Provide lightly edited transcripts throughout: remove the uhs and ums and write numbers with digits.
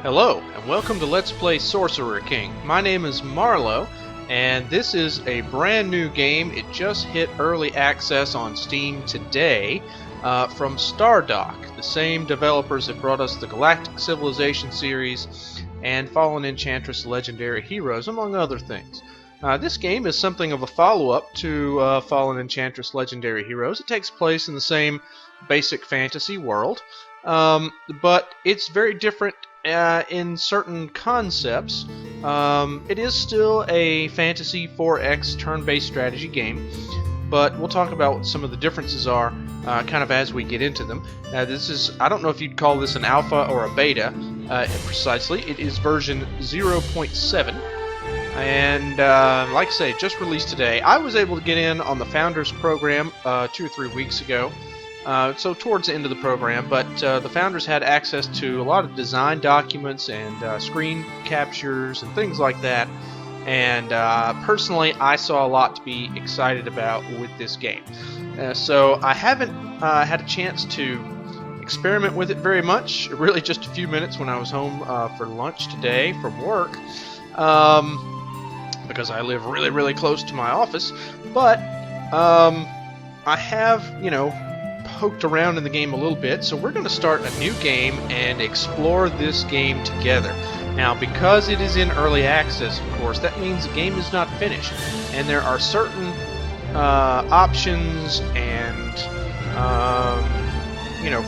Hello, and welcome to Let's Play Sorcerer King. My name is Marlo, and this is a brand new game. It just hit early access on Steam today from Stardock, the same developers that brought us the Galactic Civilization series and Fallen Enchantress Legendary Heroes, among other things. This game is something of a follow-up to Fallen Enchantress Legendary Heroes. It takes place in the same basic fantasy world, but it's very different in certain concepts. It is still a fantasy 4X turn-based strategy game, but we'll talk about what some of the differences are kind of as we get into them. This is, I don't know if you'd call this an alpha or a beta precisely. It is version 0.7. And like I say, just released today. I was able to get in on the Founders Program 2 or 3 weeks ago, so towards the end of the program, but the Founders had access to a lot of design documents and screen captures and things like that, and personally I saw a lot to be excited about with this game. So I haven't had a chance to experiment with it very much, really just a few minutes when I was home for lunch today from work. Because I live really, really close to my office, but I have, poked around in the game a little bit, so we're going to start a new game and explore this game together. Now, because it is in early access, of course, that means the game is not finished, and there are certain options and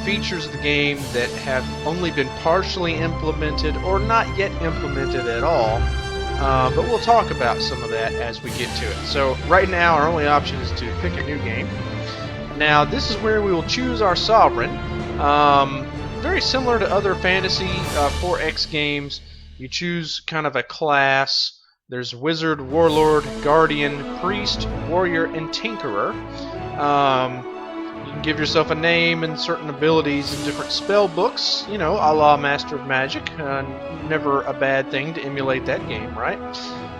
features of the game that have only been partially implemented or not yet implemented at all. But we'll talk about some of that as we get to it. So right now our only option is to pick a new game. Now this is where we will choose our sovereign. Very similar to other fantasy 4X games, you choose kind of a class. There's Wizard, Warlord, Guardian, Priest, Warrior, and Tinkerer. You can give yourself a name and certain abilities in different spell books, a la Master of Magic. Never a bad thing to emulate that game, right?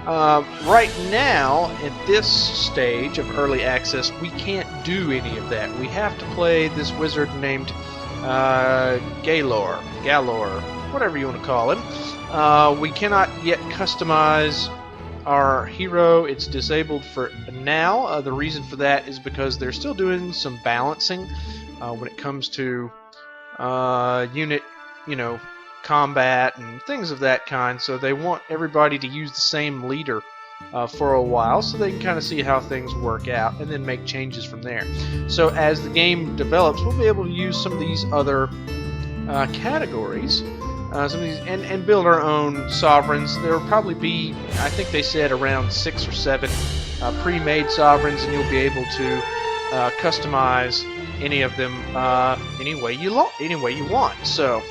Right now, at this stage of early access, we can't do any of that. We have to play this wizard named Galor, whatever you want to call him. We cannot yet customize our hero. It's disabled for now. The reason for that is because they're still doing some balancing when it comes to unit, combat and things of that kind. So they want everybody to use the same leader for a while so they can kind of see how things work out and then make changes from there. So as the game develops, we'll be able to use some of these other categories. Some of these, and build our own sovereigns. There will probably be, I think they said, around 6 or 7 pre-made sovereigns, and you'll be able to customize any of them any way you want. So,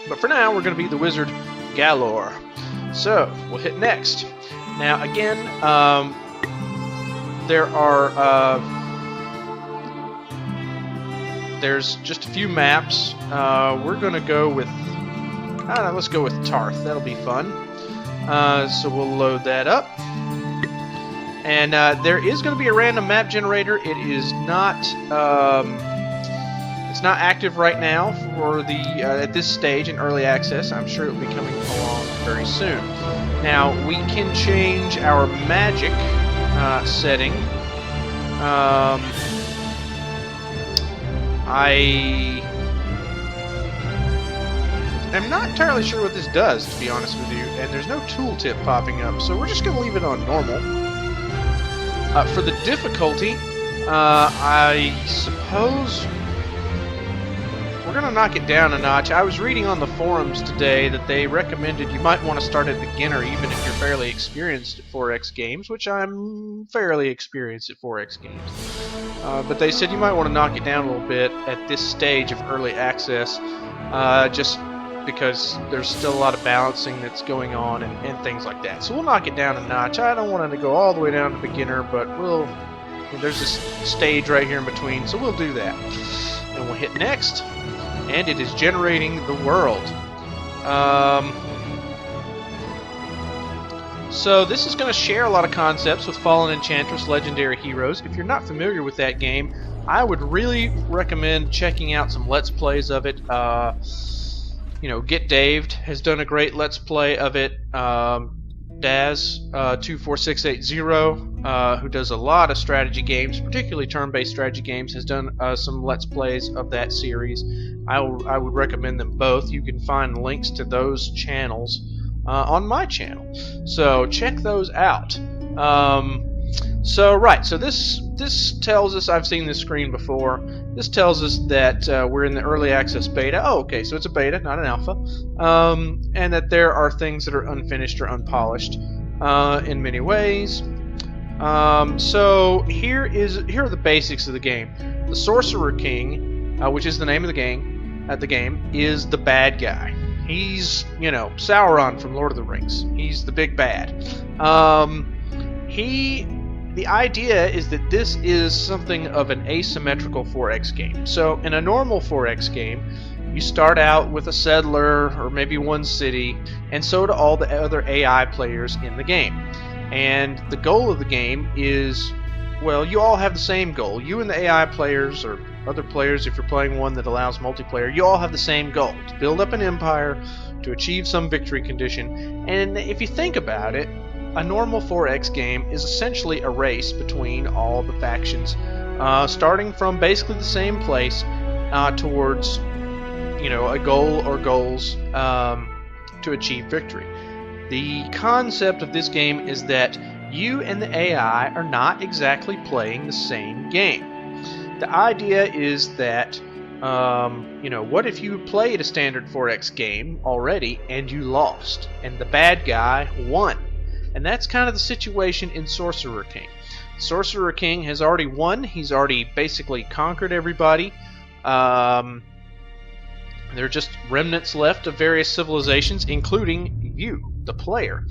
but for now, we're going to be the wizard Galor. So we'll hit next. Now again, there's just a few maps. We're going to go with. Let's go with Tarth. That'll be fun. So we'll load that up. And there is going to be a random map generator. It is not. It's not active right now for the at this stage in early access. I'm sure it will be coming along very soon. Now we can change our magic setting. I'm not entirely sure what this does, to be honest with you, and there's no tooltip popping up, so we're just going to leave it on normal. For the difficulty, I suppose we're going to knock it down a notch. I was reading on the forums today that they recommended you might want to start at beginner even if you're fairly experienced at 4X games, which I'm fairly experienced at 4X games. But they said you might want to knock it down a little bit at this stage of early access, just because there's still a lot of balancing that's going on and things like that. So we'll knock it down a notch. I don't want it to go all the way down to beginner, but there's this stage right here in between, so we'll do that. And we'll hit next, and it is generating the world. So this is going to share a lot of concepts with Fallen Enchantress Legendary Heroes. If you're not familiar with that game, I would really recommend checking out some Let's Plays of it. Get Daved has done a great Let's Play of it. Daz 24680, who does a lot of strategy games, particularly turn-based strategy games, has done some Let's Plays of that series. I would recommend them both. You can find links to those channels on my channel, so check those out. So this tells us, I've seen this screen before. This tells us that we're in the early access beta. Oh, okay, so it's a beta, not an alpha, and that there are things that are unfinished or unpolished in many ways. So here are the basics of the game. The Sorcerer King, which is the name of the game, is the bad guy. He's, Sauron from Lord of the Rings. He's the big bad. The idea is that this is something of an asymmetrical 4X game. So in a normal 4X game, you start out with a settler or maybe one city, and so do all the other AI players in the game. And the goal of the game is, well, you all have the same goal. You and the AI players, or other players if you're playing one that allows multiplayer, you all have the same goal: to build up an empire, to achieve some victory condition. And if you think about it, a normal 4X game is essentially a race between all the factions, starting from basically the same place towards, a goal or goals to achieve victory. The concept of this game is that you and the AI are not exactly playing the same game. The idea is that, what if you played a standard 4X game already and you lost, and the bad guy won? And that's kind of the situation in Sorcerer King. Sorcerer King has already won. He's already basically conquered everybody. There are just remnants left of various civilizations, including you, the player.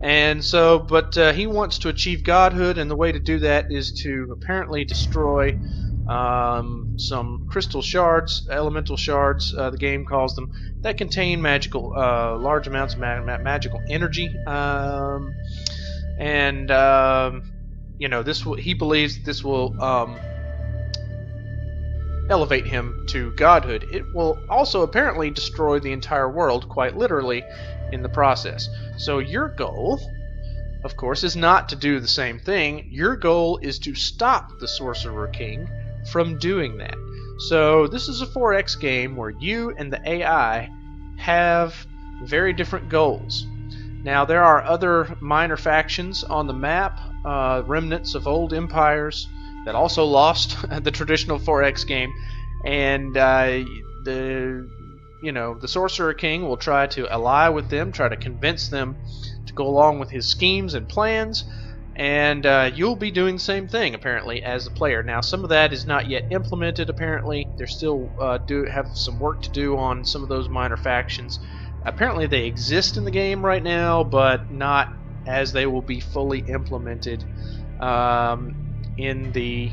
And so, but he wants to achieve godhood, and the way to do that is to apparently destroy some crystal shards, elemental shards, the game calls them, that contain magical, large amounts of magical energy. He believes this will elevate him to godhood. It will also apparently destroy the entire world, quite literally, in the process. So your goal, of course, is not to do the same thing. Your goal is to stop the Sorcerer King from doing that. So this is a 4X game where you and the AI have very different goals. Now there are other minor factions on the map, remnants of old empires that also lost the traditional 4X game, and the Sorcerer King will try to ally with them, try to convince them to go along with his schemes and plans. And you'll be doing the same thing, apparently, as the player. Now, some of that is not yet implemented, apparently. They still have some work to do on some of those minor factions. Apparently, they exist in the game right now, but not as they will be fully implemented in the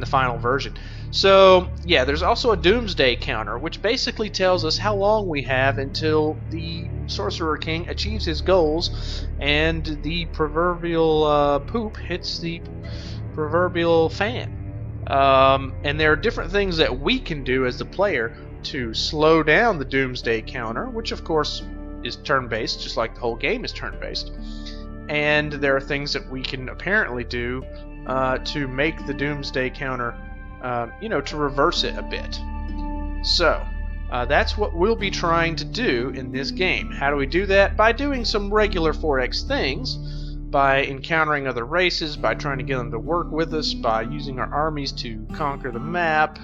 final version. So, yeah, there's also a Doomsday counter, which basically tells us how long we have until the Sorcerer King achieves his goals and the proverbial poop hits the proverbial fan. And there are different things that we can do as the player to slow down the Doomsday counter, which of course is turn-based, just like the whole game is turn-based. And there are things that we can apparently do to make the Doomsday counter, to reverse it a bit. So, that's what we'll be trying to do in this game. How do we do that? By doing some regular 4X things, by encountering other races, by trying to get them to work with us, by using our armies to conquer the map,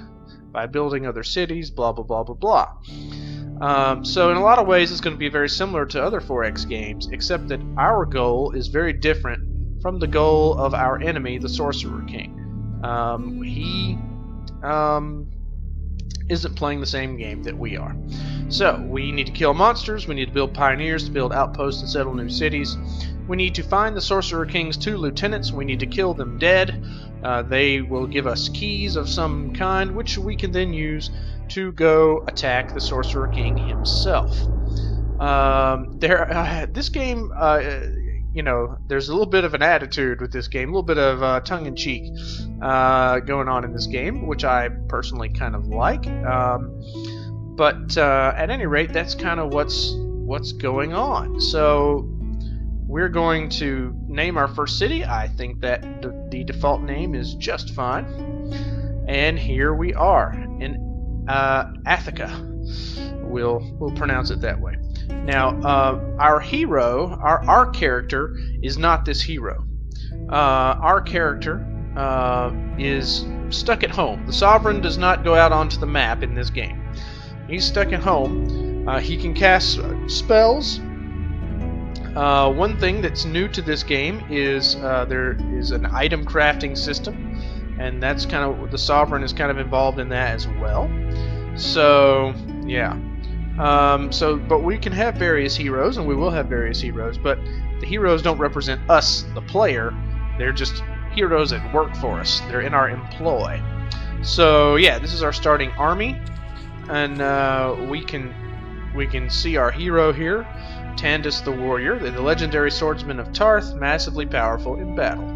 by building other cities, blah blah blah blah blah. So in a lot of ways it's going to be very similar to other 4X games, except that our goal is very different from the goal of our enemy, the Sorcerer King. He isn't playing the same game that we are. So we need to kill monsters, we need to build pioneers to build outposts and settle new cities. We need to find the Sorcerer King's 2 lieutenants. We need to kill them dead. They will give us keys of some kind, which we can then use to go attack the Sorcerer King himself. This game, there's a little bit of an attitude with this game, a little bit of tongue-in-cheek going on in this game, which I personally kind of like. But at any rate, that's kind of what's going on. So we're going to name our first city. I think that the default name is just fine. And here we are in Athica. We'll pronounce it that way. Now, our hero, our character, is not this hero. Our character is stuck at home. The Sovereign does not go out onto the map in this game. He's stuck at home. He can cast spells. One thing that's new to this game is there is an item crafting system, and that's kind of the Sovereign is kind of involved in that as well. So yeah. But we can have various heroes, and we will have various heroes, but the heroes don't represent us, the player. They're just heroes that work for us. They're in our employ. So yeah, this is our starting army, and we can see our hero here, Tandis the Warrior, the legendary swordsman of Tarth, massively powerful in battle.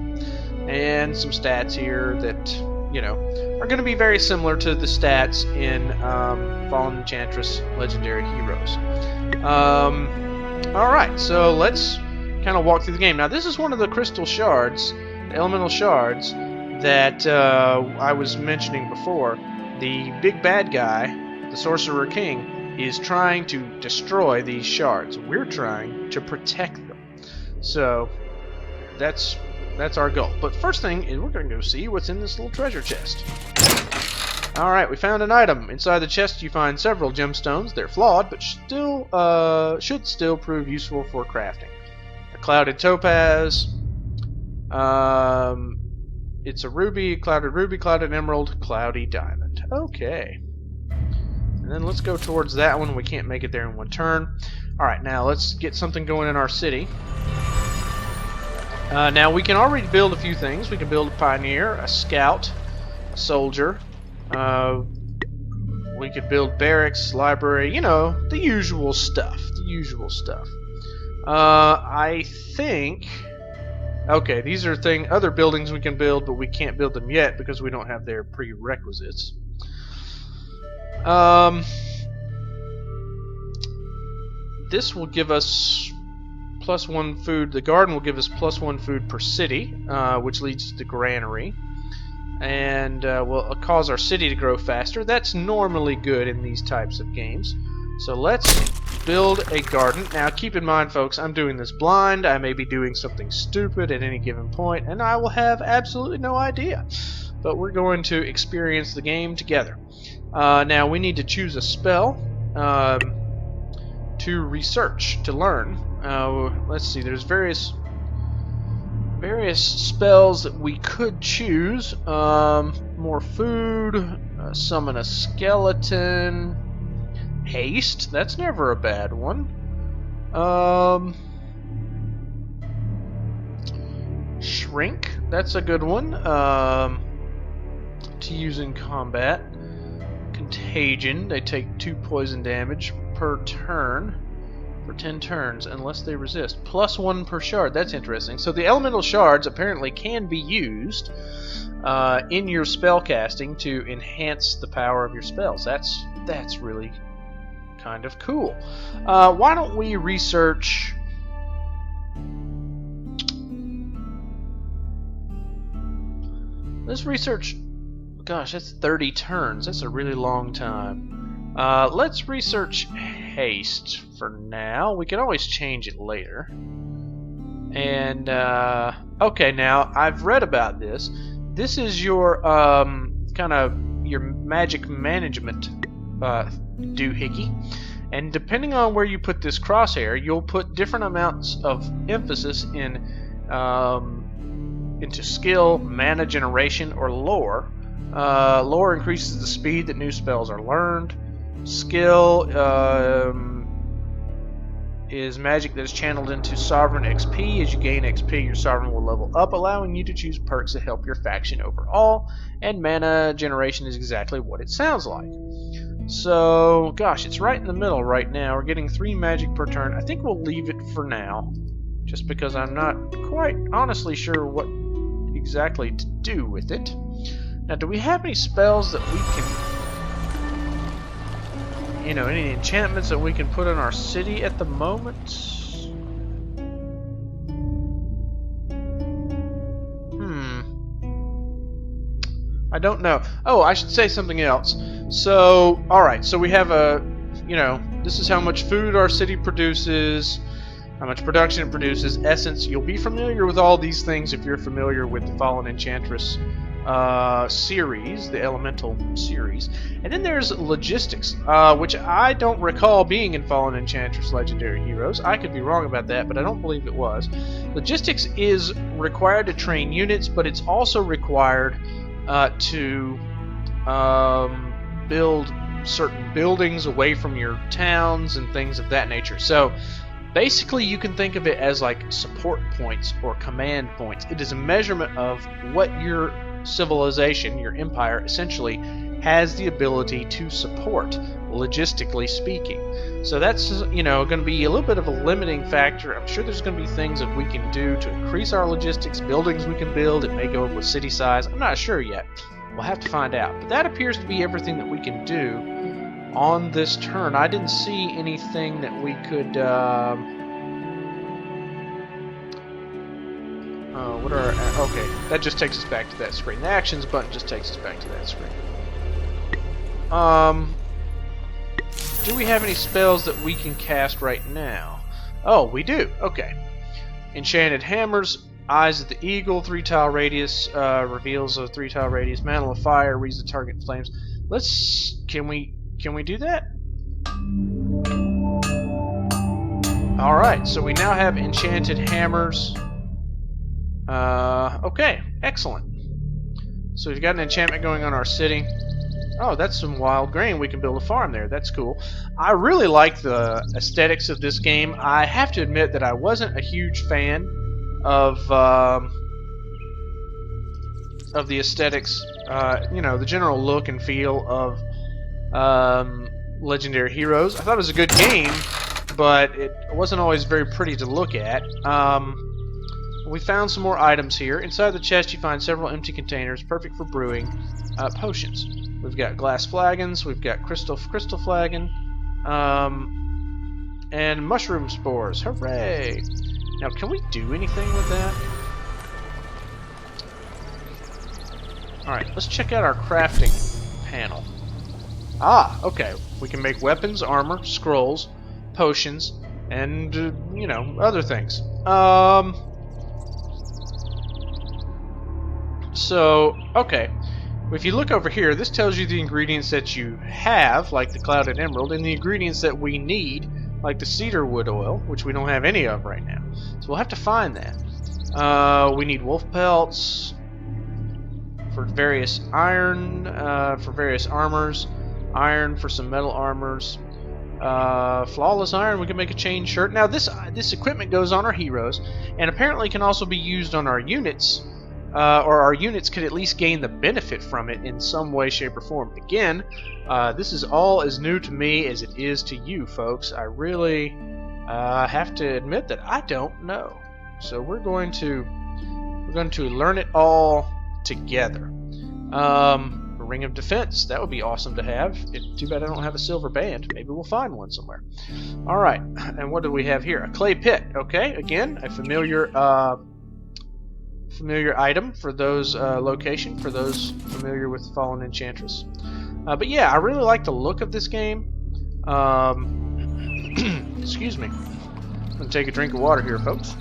And some stats here that, you know, are going to be very similar to the stats in Fallen Enchantress Legendary Heroes. Alright, so let's kind of walk through the game. Now, this is one of the crystal shards, the elemental shards, that I was mentioning before. The big bad guy, the Sorcerer King, is trying to destroy these shards. We're trying to protect them. So, that's our goal. But first thing is we're going to go see what's in this little treasure chest. Alright, we found an item. Inside the chest you find several gemstones. They're flawed, but should still prove useful for crafting. A clouded topaz. It's a ruby, clouded emerald, cloudy diamond. Okay. And then let's go towards that one. We can't make it there in one turn. Alright, now let's get something going in our city. Now we can already build a few things. We can build a pioneer, a scout, a soldier. We could build barracks, library, you know, the usual stuff. I think... Okay, these are other buildings we can build, but we can't build them yet because we don't have their prerequisites. This will give us +1 food. The garden will give us +1 food per city, which leads to the granary, and will cause our city to grow faster. That's normally good in these types of games. So let's build a garden. Now keep in mind, folks, I'm doing this blind. I may be doing something stupid at any given point, and I will have absolutely no idea. But we're going to experience the game together. Now we need to choose a spell to research, to learn. Let's see, there's various spells that we could choose. More food, summon a skeleton, haste, that's never a bad one. Shrink, that's a good one to use in combat. Contagion, they take 2 poison damage per turn for 10 turns unless they resist. +1 per shard, that's interesting. So the elemental shards apparently can be used in your spell casting to enhance the power of your spells. That's really kind of cool. Why don't we research... Let's research... Gosh, that's 30 turns. That's a really long time. Let's research haste for now. We can always change it later. And, okay, now, I've read about this. This is your, kind of, your magic management doohickey. And depending on where you put this crosshair, you'll put different amounts of emphasis in, into skill, mana generation, or lore. Lore increases the speed that new spells are learned. Skill is magic that is channeled into Sovereign XP. As you gain XP, your Sovereign will level up, allowing you to choose perks that help your faction overall. And mana generation is exactly what it sounds like. So, gosh, it's right in the middle right now. We're getting 3 magic per turn. I think we'll leave it for now, just because I'm not quite honestly sure what exactly to do with it. Now, do we have any spells that we can you know, any enchantments that we can put on our city at the moment? I don't know. Oh, I should say something else. So, alright, so we have a, you know, this is how much food our city produces, how much production it produces, essence. You'll be familiar with all these things if you're familiar with the Fallen Enchantress series, the Elemental series. And then there's logistics, which I don't recall being in Fallen Enchantress Legendary Heroes. I could be wrong about that, but I don't believe it was. Logistics is required to train units, but it's also required to build certain buildings away from your towns and things of that nature. So basically you can think of it as like support points or command points. It is a measurement of what your civilization, your empire, essentially has the ability to support, logistically speaking. So that's, you know, going to be a little bit of a limiting factor. I'm sure there's going to be things that we can do to increase our logistics, buildings we can build. It may go with city size. I'm not sure yet. We'll have to find out. But that appears to be everything that we can do on this turn. I didn't see anything that we could... what are our... Okay, that just takes us back to that screen. The actions button just takes us back to that screen. Do we have any spells that we can cast right now? Oh, we do. Okay. Enchanted Hammers, Eyes of the Eagle, 3-tile radius, reveals a 3-tile radius, Mantle of Fire, reads the target in flames. Can we do that? Alright, so we now have Enchanted Hammers. Okay, excellent. So we've got an enchantment going on our city. Oh, that's some wild grain. We can build a farm there. That's cool. I really like the aesthetics of this game. I have to admit that I wasn't a huge fan of the aesthetics, you know, the general look and feel of Legendary Heroes. I thought it was a good game, but it wasn't always very pretty to look at. We found some more items here. Inside the chest you find several empty containers, perfect for brewing potions. We've got glass flagons, we've got crystal flagon, and mushroom spores. Hooray! Now, can we do anything with that? Alright, let's check out our crafting panel. Ah, okay. We can make weapons, armor, scrolls, potions, and, you know, other things. So, okay. If you look over here, this tells you the ingredients that you have, like the clouded emerald, and the ingredients that we need, like the cedar wood oil, which we don't have any of right now. So we'll have to find that. We need wolf pelts for various iron, for various armors, iron for some metal armors, flawless iron. We can make a chain shirt. Now this equipment goes on our heroes, and apparently can also be used on our units. Or our units could at least gain the benefit from it in some way, shape, or form. Again, this is all as new to me as it is to you, folks. I really have to admit that I don't know. So we're going to learn it all together. A ring of defense, that would be awesome to have. Too bad I don't have a silver band. Maybe we'll find one somewhere. All right, and what do we have here? A clay pit. Okay, again, a familiar item for those location, for those familiar with Fallen Enchantress. But yeah, I really like the look of this game. Excuse me. I'm gonna take a drink of water here, folks.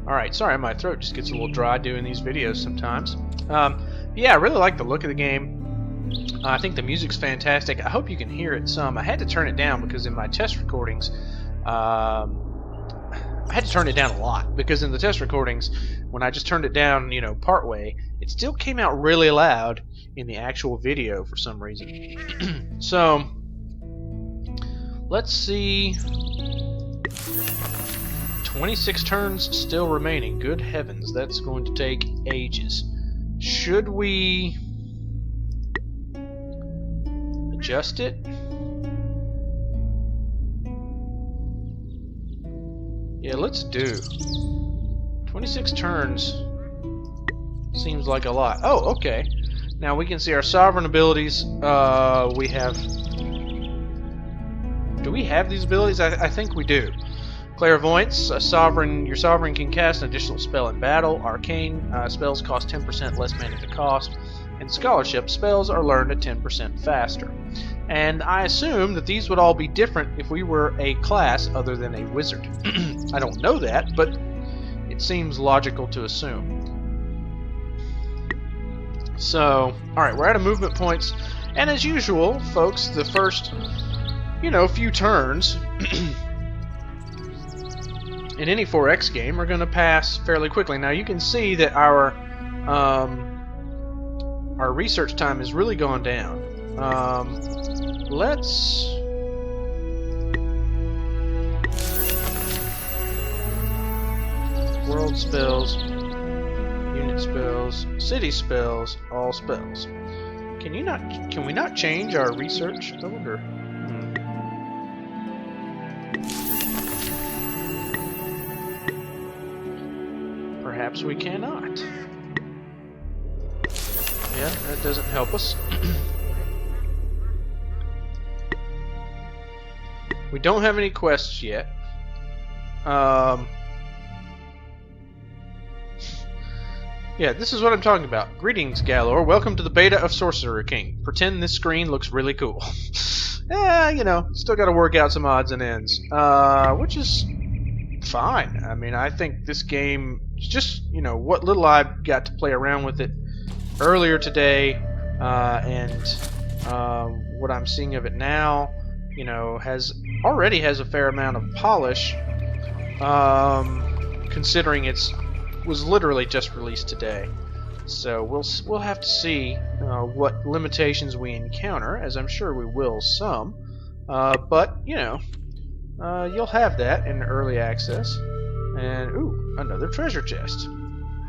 Alright, sorry, my throat just gets a little dry doing these videos sometimes. Yeah, I really like the look of the game. I think the music's fantastic. I hope you can hear it some. I had to turn it down because in my test recordings, I had to turn it down a lot, because in the test recordings, when I just turned it down, you know, partway, it still came out really loud in the actual video for some reason. So, let's see. 26 turns still remaining. Good heavens, that's going to take ages. Should we adjust it? Yeah, let's do. 26 turns seems like a lot. Oh, okay. Now we can see our sovereign abilities. We have. Do we have these abilities? I think we do. Clairvoyance, your sovereign can cast an additional spell in battle. Arcane spells cost 10% less mana to cost. And Scholarship spells are learned at 10% faster. And I assume that these would all be different if we were a class other than a wizard. I don't know that, but it seems logical to assume. So, alright, we're out of movement points. And as usual, folks, the first, few turns in any 4X game are going to pass fairly quickly. Now you can see that our research time has really gone down. Let's world spells, unit spells, city spells, all spells. Can we not change our research? I wonder. Perhaps we cannot. Yeah, that doesn't help us. We don't have any quests yet. Yeah, this is what I'm talking about. Greetings, Galor. Welcome to the beta of Sorcerer King. Pretend this screen looks really cool. Still got to work out some odds and ends. Which is fine. I mean, I think this game, just, what little I got to play around with it earlier today, and what I'm seeing of it now, already has a fair amount of polish, considering was literally just released today. So we'll have to see what limitations we encounter, as I'm sure we will some. But you'll have that in early access. And ooh, another treasure chest.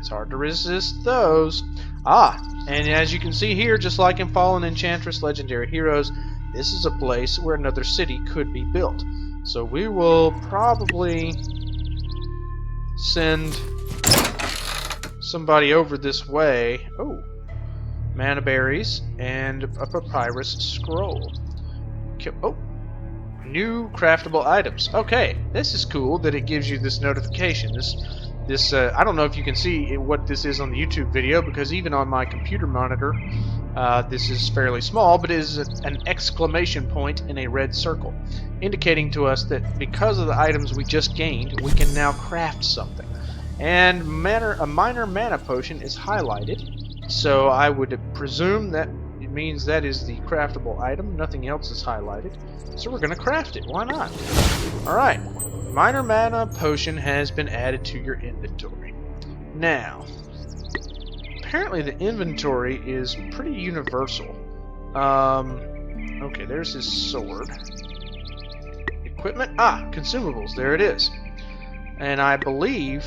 It's hard to resist those. And as you can see here, just like in Fallen Enchantress Legendary Heroes, this is a place where another city could be built. So we will probably send somebody over this way. Oh, mana berries and a papyrus scroll. Oh, new craftable items. Okay, this is cool that it gives you this notification. This I don't know if you can see what this is on the YouTube video, because even on my computer monitor, this is fairly small, but it is an exclamation point in a red circle, indicating to us that because of the items we just gained, we can now craft something. And a minor mana potion is highlighted, so I would presume that it means that is the craftable item. Nothing else is highlighted, so we're going to craft it. Why not? Alright, minor mana potion has been added to your inventory. Now, apparently the inventory is pretty universal. Okay, there's his sword. Equipment? Consumables, there it is. And I believe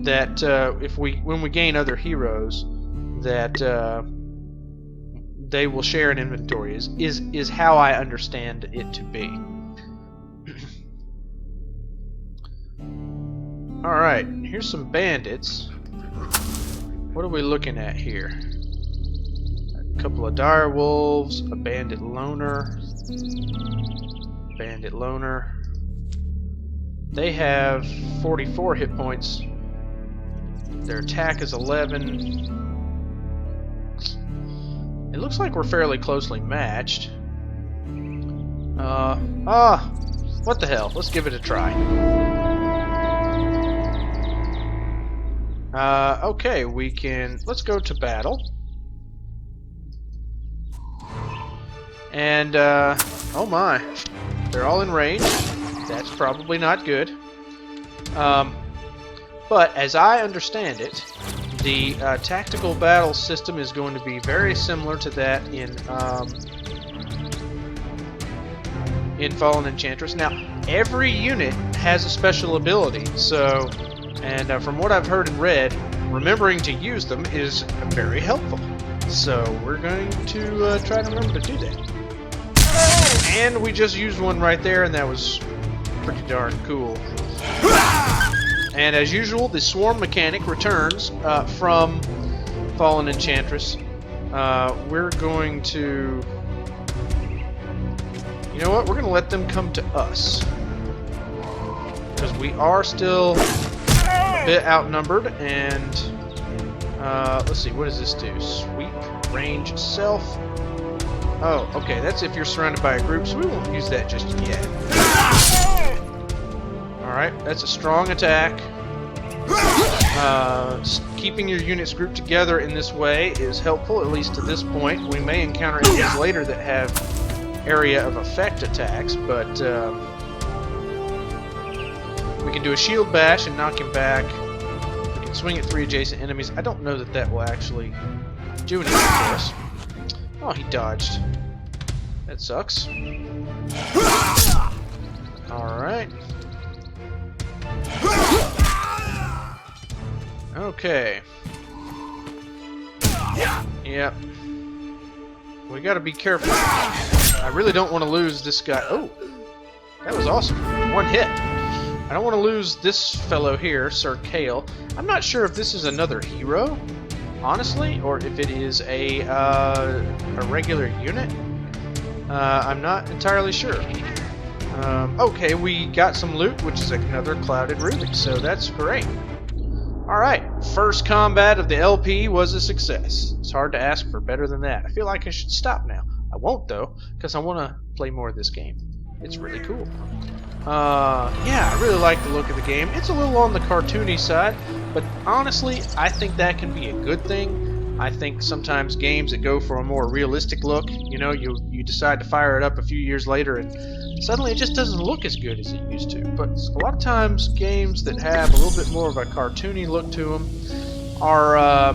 that when we gain other heroes, that they will share an inventory. Is how I understand it to be. All right, here's some bandits. What are we looking at here? A couple of dire wolves, a bandit loner. Bandit loner. They have 44 hit points. Their attack is 11. It looks like we're fairly closely matched. What the hell? Let's give it a try. Okay, let's go to battle. And, oh my, they're all in range. That's probably not good. But as I understand it, the tactical battle system is going to be very similar to that in Fallen Enchantress. Now, every unit has a special ability, so, and from what I've heard and read, remembering to use them is very helpful. So we're going to try to remember to do that. And we just used one right there, and that was pretty darn cool. And as usual, the swarm mechanic returns from Fallen Enchantress. We're going to... You know what? We're going to let them come to us. Because we are still a bit outnumbered, and... let's see, what does this do? Sweep, range, self. Oh, okay, that's if you're surrounded by a group, so we won't use that just yet. Alright, that's a strong attack. Keeping your units grouped together in this way is helpful, at least to this point. We may encounter enemies later that have area of effect attacks, but we can do a shield bash and knock him back. We can swing at 3 adjacent enemies. I don't know that that will actually do anything for us. Oh, he dodged. That sucks. Alright. Okay. Yep. We gotta be careful. I really don't want to lose this guy. Oh! That was awesome. 1 hit. I don't want to lose this fellow here, Sir Kale. I'm not sure if this is another hero, honestly, or if it is a regular unit. I'm not entirely sure. Okay, we got some loot, which is another clouded ruby, so that's great. Alright, first combat of the LP was a success. It's hard to ask for better than that. I feel like I should stop now. I won't, though, because I want to play more of this game. It's really cool. Yeah, I really like the look of the game. It's a little on the cartoony side, but honestly, I think that can be a good thing. I think sometimes games that go for a more realistic look, you know, you decide to fire it up a few years later and suddenly it just doesn't look as good as it used to. But a lot of times games that have a little bit more of a cartoony look to them are,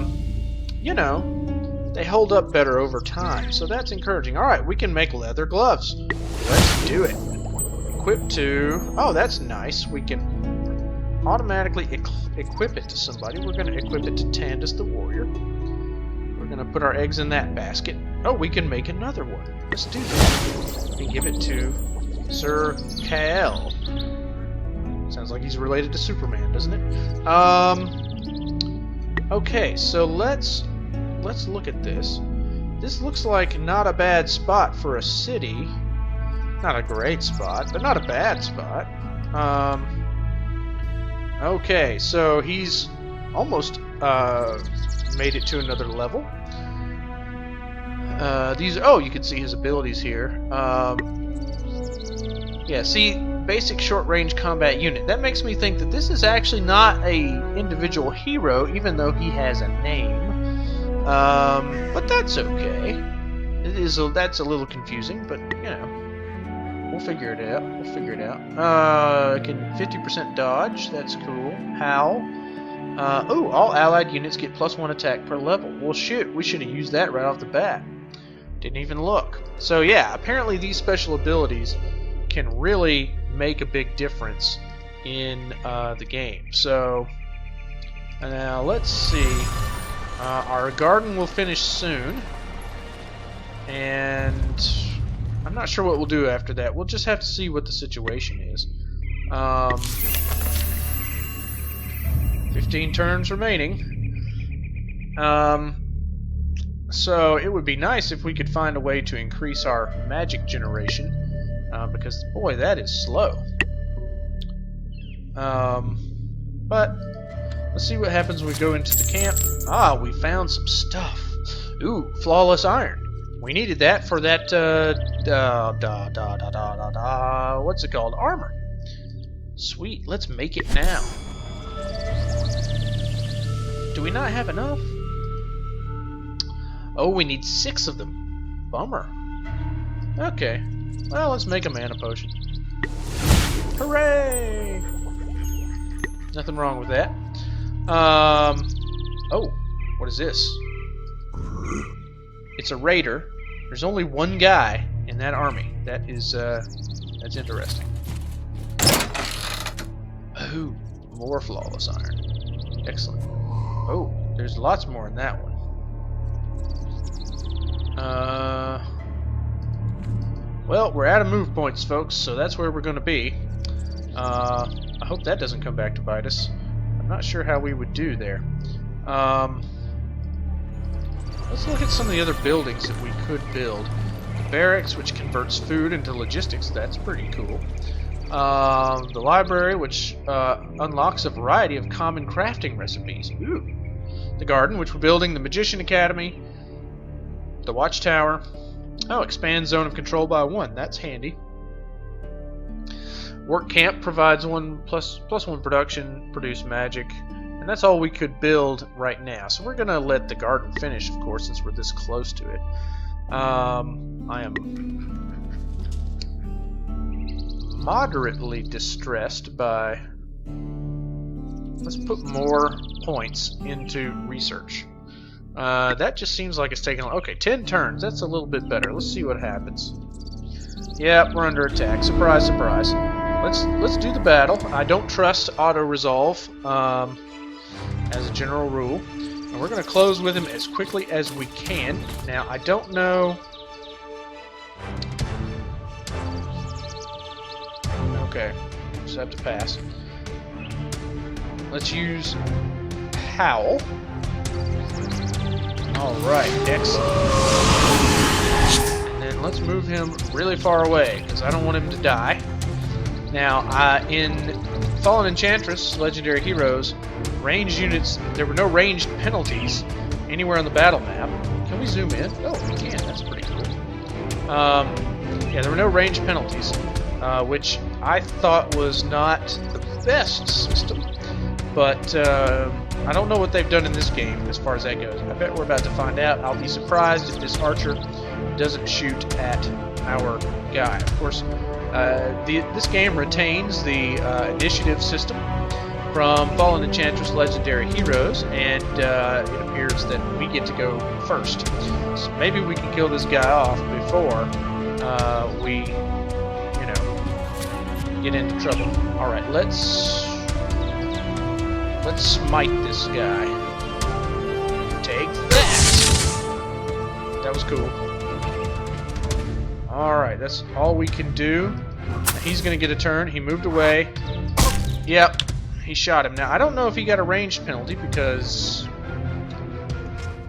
you know, they hold up better over time. So that's encouraging. Alright, we can make leather gloves. Let's do it. Equip to... Oh, that's nice. We can automatically equip it to somebody. We're going to equip it to Tandis the Warrior. We're going to put our eggs in that basket. Oh, we can make another one. Let's do that. And give it to Sir Kael. Sounds like he's related to Superman, doesn't it? Okay, so let's look at this. This looks like not a bad spot for a city. Not a great spot, but not a bad spot. Okay, so he's almost made it to another level. Oh, you can see his abilities here. Yeah, see, basic short-range combat unit. That makes me think that this is actually not a individual hero, even though he has a name. But that's okay. That's a little confusing, but you know, we'll figure it out. We'll figure it out. Can 50% dodge. That's cool. Howl. Oh, all allied units get +1 attack per level. Well, shoot, we should have used that right off the bat. Didn't even look. So yeah, apparently these special abilities can really make a big difference in the game. So now let's see. Our garden will finish soon, and I'm not sure what we'll do after that. We'll just have to see what the situation is. 15 turns remaining. So it would be nice if we could find a way to increase our magic generation, because boy, that is slow. But let's see what happens when we go into the camp. Ah, we found some stuff. Ooh, flawless iron. We needed that for that, what's it called? Armor. Sweet, let's make it now. Do we not have enough? Oh, we need 6 of them. Bummer. Okay. Well, let's make a mana potion. Hooray! Nothing wrong with that. Oh, what is this? It's a raider. There's only one guy in that army. That is, that's interesting. Oh, more flawless iron. Excellent. Oh, there's lots more in that one. Well, we're out of move points, folks, so that's where we're going to be. I hope that doesn't come back to bite us. not sure how we would do there. Let's look at some of the other buildings that we could build. The barracks, which converts food into logistics. That's pretty cool. The library, which unlocks a variety of common crafting recipes. Ooh. The garden, which we're building. The Magician Academy. The watchtower. Oh, expand zone of control by 1. That's handy. Work camp provides 1 plus 1 production, produce magic, and that's all we could build right now. So we're gonna let the garden finish, of course, since we're this close to it. I am moderately distressed by. Let's put more points into research. That just seems like it's taking. Okay, 10 turns. That's a little bit better. Let's see what happens. Yep, we're under attack. Surprise, surprise. Let's do the battle. I don't trust auto resolve as a general rule, and we're going to close with him as quickly as we can. Now I don't know. Okay, just have to pass. Let's use Howl. Alright, excellent. And then let's move him really far away, because I don't want him to die. Now, in Fallen Enchantress, Legendary Heroes, ranged units, there were no ranged penalties anywhere on the battle map. Can we zoom in? Oh, we can. That's pretty cool. Yeah, there were no ranged penalties, which I thought was not the best system. But I don't know what they've done in this game as far as that goes. I bet we're about to find out. I'll be surprised if this archer doesn't shoot at our guy. Of course, this game retains the initiative system from Fallen Enchantress Legendary Heroes, and it appears that we get to go first. So maybe we can kill this guy off before we, get into trouble. Alright, let's smite this guy. Take that! That was cool. Alright, that's all we can do. He's going to get a turn. He moved away. Yep, he shot him. Now, I don't know if he got a ranged penalty because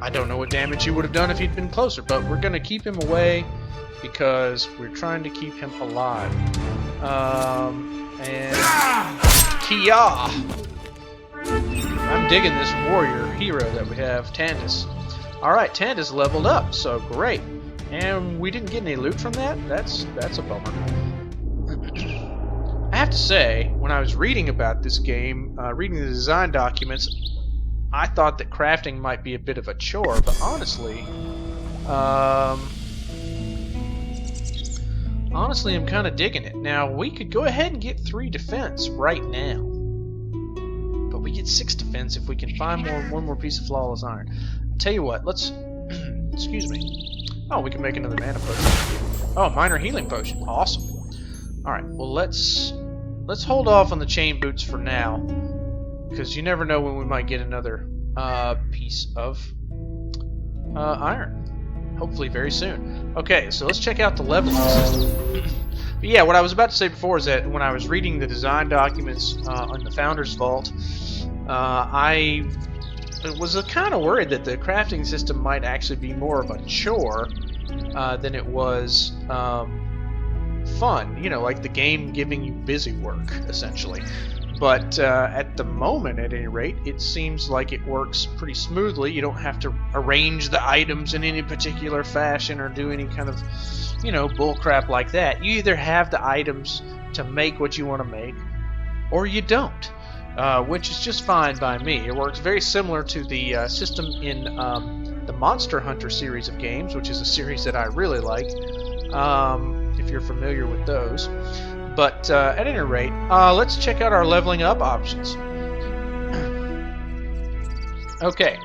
I don't know what damage he would have done if he'd been closer, but we're going to keep him away because we're trying to keep him alive. And Kia! I'm digging this warrior hero that we have, Tandis. Alright, Tandis leveled up, so great. And we didn't get any loot from that? That's a bummer. I have to say, when I was reading about this game, reading the design documents, I thought that crafting might be a bit of a chore, but honestly, I'm kind of digging it. Now, we could go ahead and get 3 defense right now. But we get 6 defense if we can find one more piece of flawless iron. I'll tell you what, let's... excuse me. Oh, we can make another mana potion. Oh, minor healing potion. Awesome. Alright, well let's hold off on the chain boots for now, because you never know when we might get another piece of iron. Hopefully very soon. Okay, so let's check out the leveling system. But yeah, what I was about to say before is that when I was reading the design documents on the Founder's Vault, I was kind of worried that the crafting system might actually be more of a chore than it was fun. You know, like the game giving you busy work, essentially. But at the moment, at any rate, it seems like it works pretty smoothly. You don't have to arrange the items in any particular fashion or do any kind of, bull crap like that. You either have the items to make what you want to make, or you don't, which is just fine by me. It works very similar to the system in the Monster Hunter series of games, which is a series that I really like, if you're familiar with those. But at any rate, let's check out our leveling up options. Okay,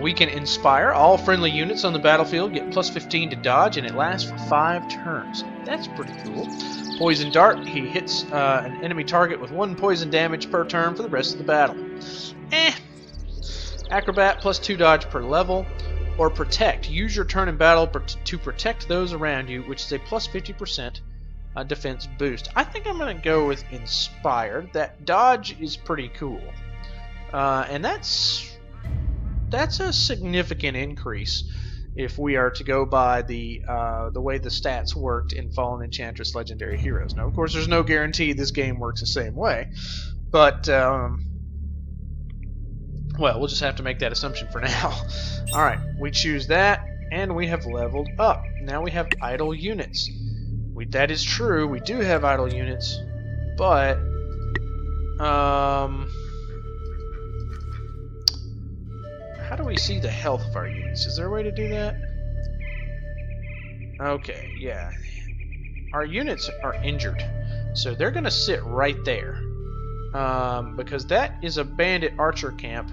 we can inspire. All friendly units on the battlefield get plus 15 to dodge, and it lasts for 5 turns. That's pretty cool. Poison Dart, he hits an enemy target with 1 poison damage per turn for the rest of the battle. Acrobat, plus 2 dodge per level. Or Protect, use your turn in battle to protect those around you, which is a plus 50% defense boost. I think I'm going to go with Inspired. That dodge is pretty cool. And that's a significant increase if we are to go by the way the stats worked in Fallen Enchantress Legendary Heroes. Now, of course, there's no guarantee this game works the same way, but well, we'll just have to make that assumption for now. All right, we choose that, and we have leveled up. Now we have idle units. That is true. We do have idle units, but how do we see the health of our units? Is there a way to do that? Okay, yeah. Our units are injured, so they're going to sit right there. Because that is a bandit archer camp,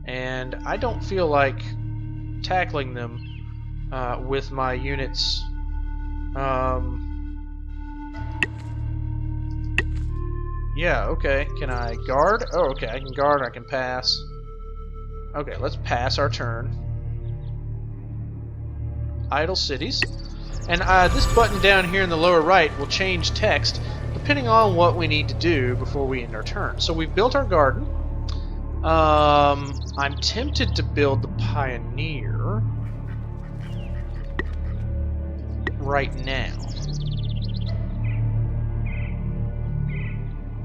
and I don't feel like tackling them with my units. Yeah, okay. Can I guard? Oh, okay, I can guard, I can pass. Okay, let's pass our turn. Idle cities. And this button down here in the lower right will change text depending on what we need to do before we end our turn. So we've built our garden. I'm tempted to build the pioneer right now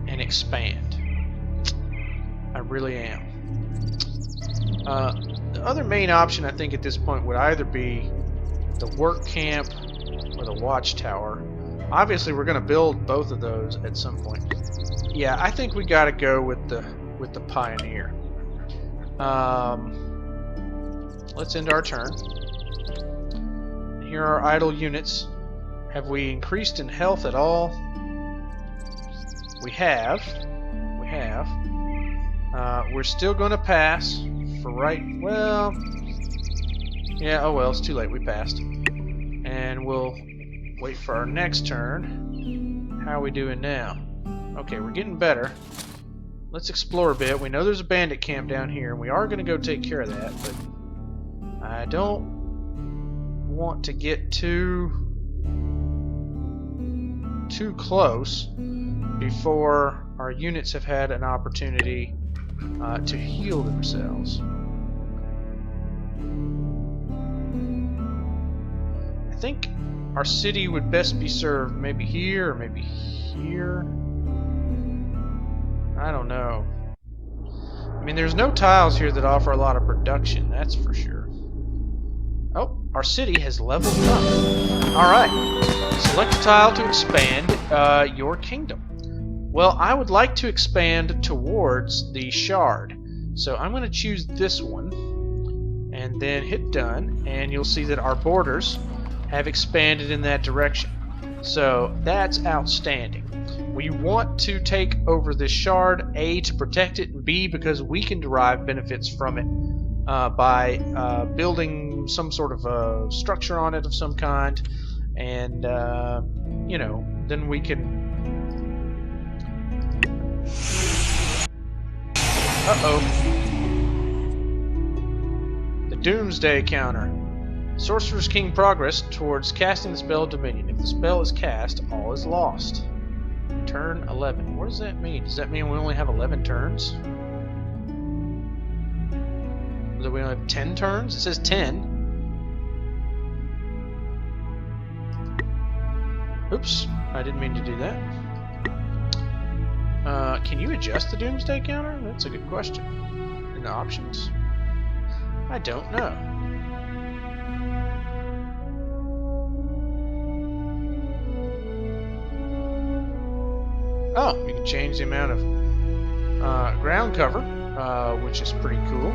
and expand. I really am. The other main option I think at this point would either be the work camp or the watchtower. Obviously we're going to build both of those at some point. Yeah, I think we got to go with the pioneer. Let's end our turn. Here are idle units. Have we increased in health at all? We have. We're still going to pass for right. Well, yeah. Oh well, it's too late. We passed, and we'll wait for our next turn. How are we doing now? Okay, we're getting better. Let's explore a bit. We know there's a bandit camp down here, and we are going to go take care of that, but I don't want to get too close before our units have had an opportunity to heal themselves. I think our city would best be served maybe here or maybe here. I don't know. I mean, there's no tiles here that offer a lot of production, that's for sure. Oh, our city has leveled up. Alright. Select a tile to expand your kingdom. Well, I would like to expand towards the shard. So I'm going to choose this one and then hit done, and you'll see that our borders have expanded in that direction. So that's outstanding. We want to take over this shard, A, to protect it, and B, because we can derive benefits from it by building some sort of a structure on it of some kind, and you know, then we can. Uh-oh. The Doomsday counter. Sorcerer's King progress towards casting the spell Dominion. If the spell is cast, all is lost. Turn 11. What does that mean? Does that mean we only have 11 turns? Do we only have 10 turns? It says 10. Oops, I didn't mean to do that. Can you adjust the Doomsday counter? That's a good question. In the options? I don't know. Oh, you can change the amount of ground cover, which is pretty cool.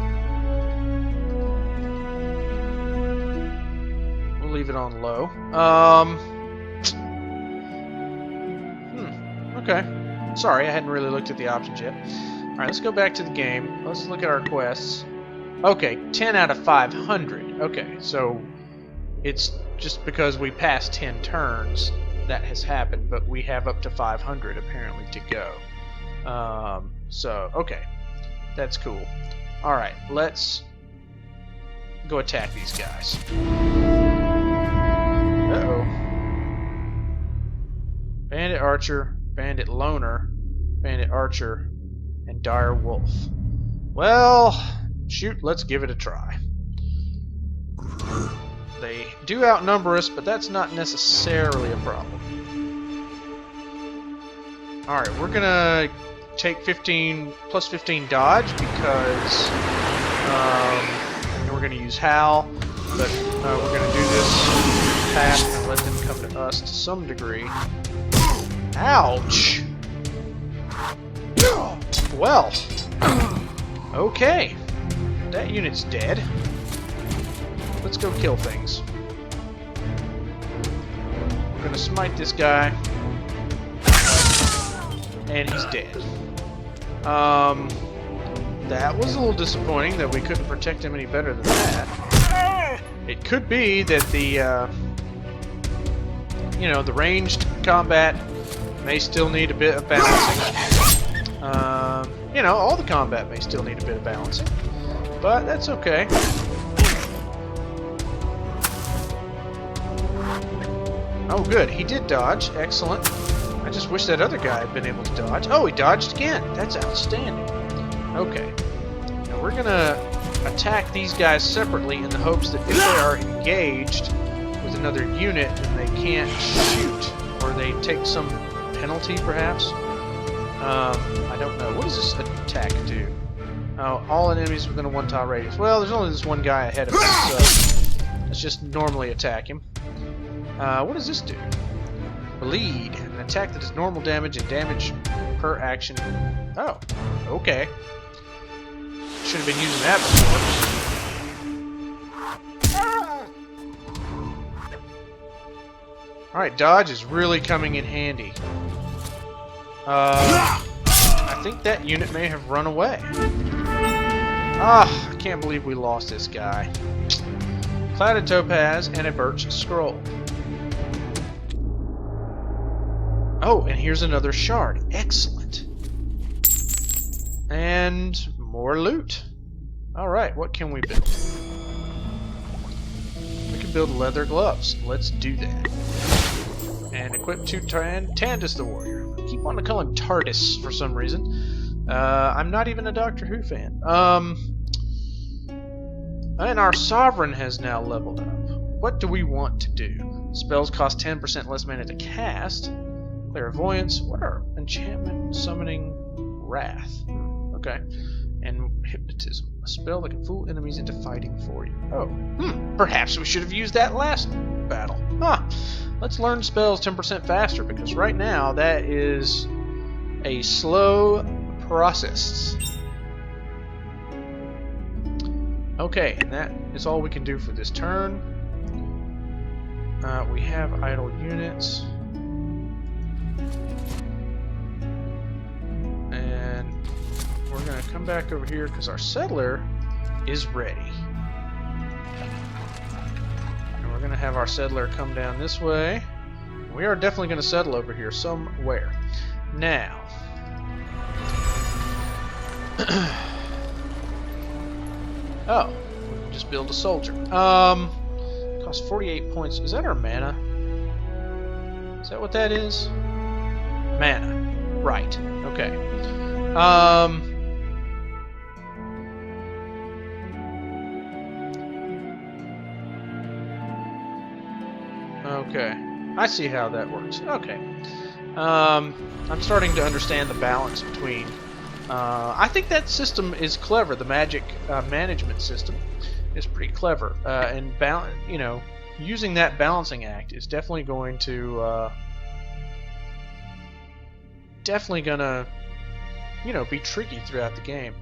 We'll leave it on low. Okay. Sorry, I hadn't really looked at the options yet. Alright, let's go back to the game. Let's look at our quests. Okay, 10 out of 500. Okay, so it's just because we passed 10 turns that has happened, but we have up to 500 apparently to go. So, okay. That's cool. Alright, let's go attack these guys. Uh-oh. Bandit Archer, Bandit Loner, Bandit Archer, and Dire Wolf. Well, shoot, let's give it a try. They do outnumber us, but that's not necessarily a problem. Alright, we're gonna take 15 plus 15 dodge because we're gonna use Howl, but we're gonna do this fast and let them come to us to some degree. Ouch! Well, okay, that unit's dead. Let's go kill things. We're gonna smite this guy, and he's dead. That was a little disappointing that we couldn't protect him any better than that. It could be that the, the ranged combat may still need a bit of balancing. All the combat may still need a bit of balancing, but that's okay. Oh, good. He did dodge. Excellent. I just wish that other guy had been able to dodge. Oh, he dodged again. That's outstanding. Okay. Now we're going to attack these guys separately in the hopes that if they are engaged with another unit, then they can't shoot, or they take some penalty, perhaps. I don't know. What does this attack do? Oh, all enemies within a 1-tile radius. Well, there's only this one guy ahead of us, so let's just normally attack him. What does this do? Bleed. An attack that does normal damage and damage per action. Oh, okay. Should have been using that before. Alright, dodge is really coming in handy. I think that unit may have run away. I can't believe we lost this guy. Clouded topaz and a birch scroll. Oh, and here's another shard. Excellent. And more loot. Alright, what can we build? We can build leather gloves. Let's do that. And equip to Tandis the Warrior. I keep wanting to call him TARDIS for some reason. I'm not even a Doctor Who fan. And our Sovereign has now leveled up. What do we want to do? Spells cost 10% less mana to cast. Clairvoyance. What are enchantment, summoning, wrath? Okay. And hypnotism. A spell that can fool enemies into fighting for you. Oh. Perhaps we should have used that last battle. Let's learn spells 10% faster, because right now that is a slow process. Okay, and that is all we can do for this turn. We have idle units. And we're going to come back over here because our settler is ready. And we're going to have our settler come down this way. We are definitely going to settle over here somewhere. Now, oh, just build a soldier. Costs 48 points. Is that our mana? Is that what that is? Mana. Right. Okay. Okay. I see how that works. Okay. I'm starting to understand the balance between... I think that system is clever. The magic management system is pretty clever. And using that balancing act is definitely going to... be tricky throughout the game.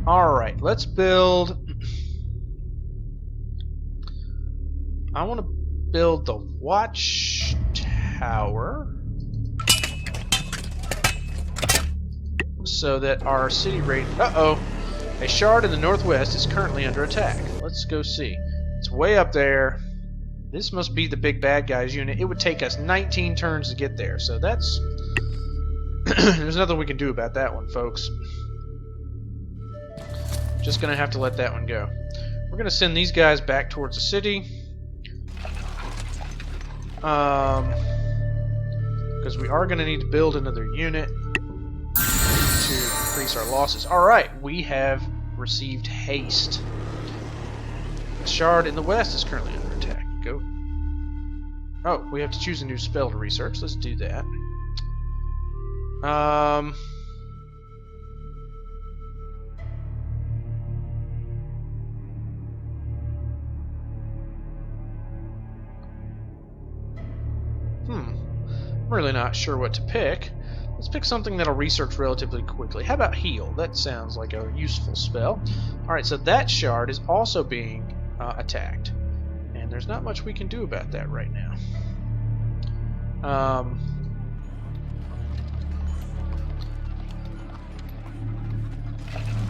Alright, let's build... I want to build the watchtower so that our city rate... Uh-oh! A shard in the northwest is currently under attack. Let's go see. It's way up there. This must be the big bad guy's unit. It would take us 19 turns to get there, so that's... There's nothing we can do about that one, folks. Just gonna have to let that one go. We're gonna send these guys back towards the city. Because we are gonna need to build another unit to increase our losses. Alright, we have received haste. The shard in the west is currently under attack. Go. Oh, we have to choose a new spell to research. Let's do that. I'm really not sure what to pick. Let's pick something that'll research relatively quickly. How about heal? That sounds like a useful spell. Alright, so that shard is also being attacked. And there's not much we can do about that right now.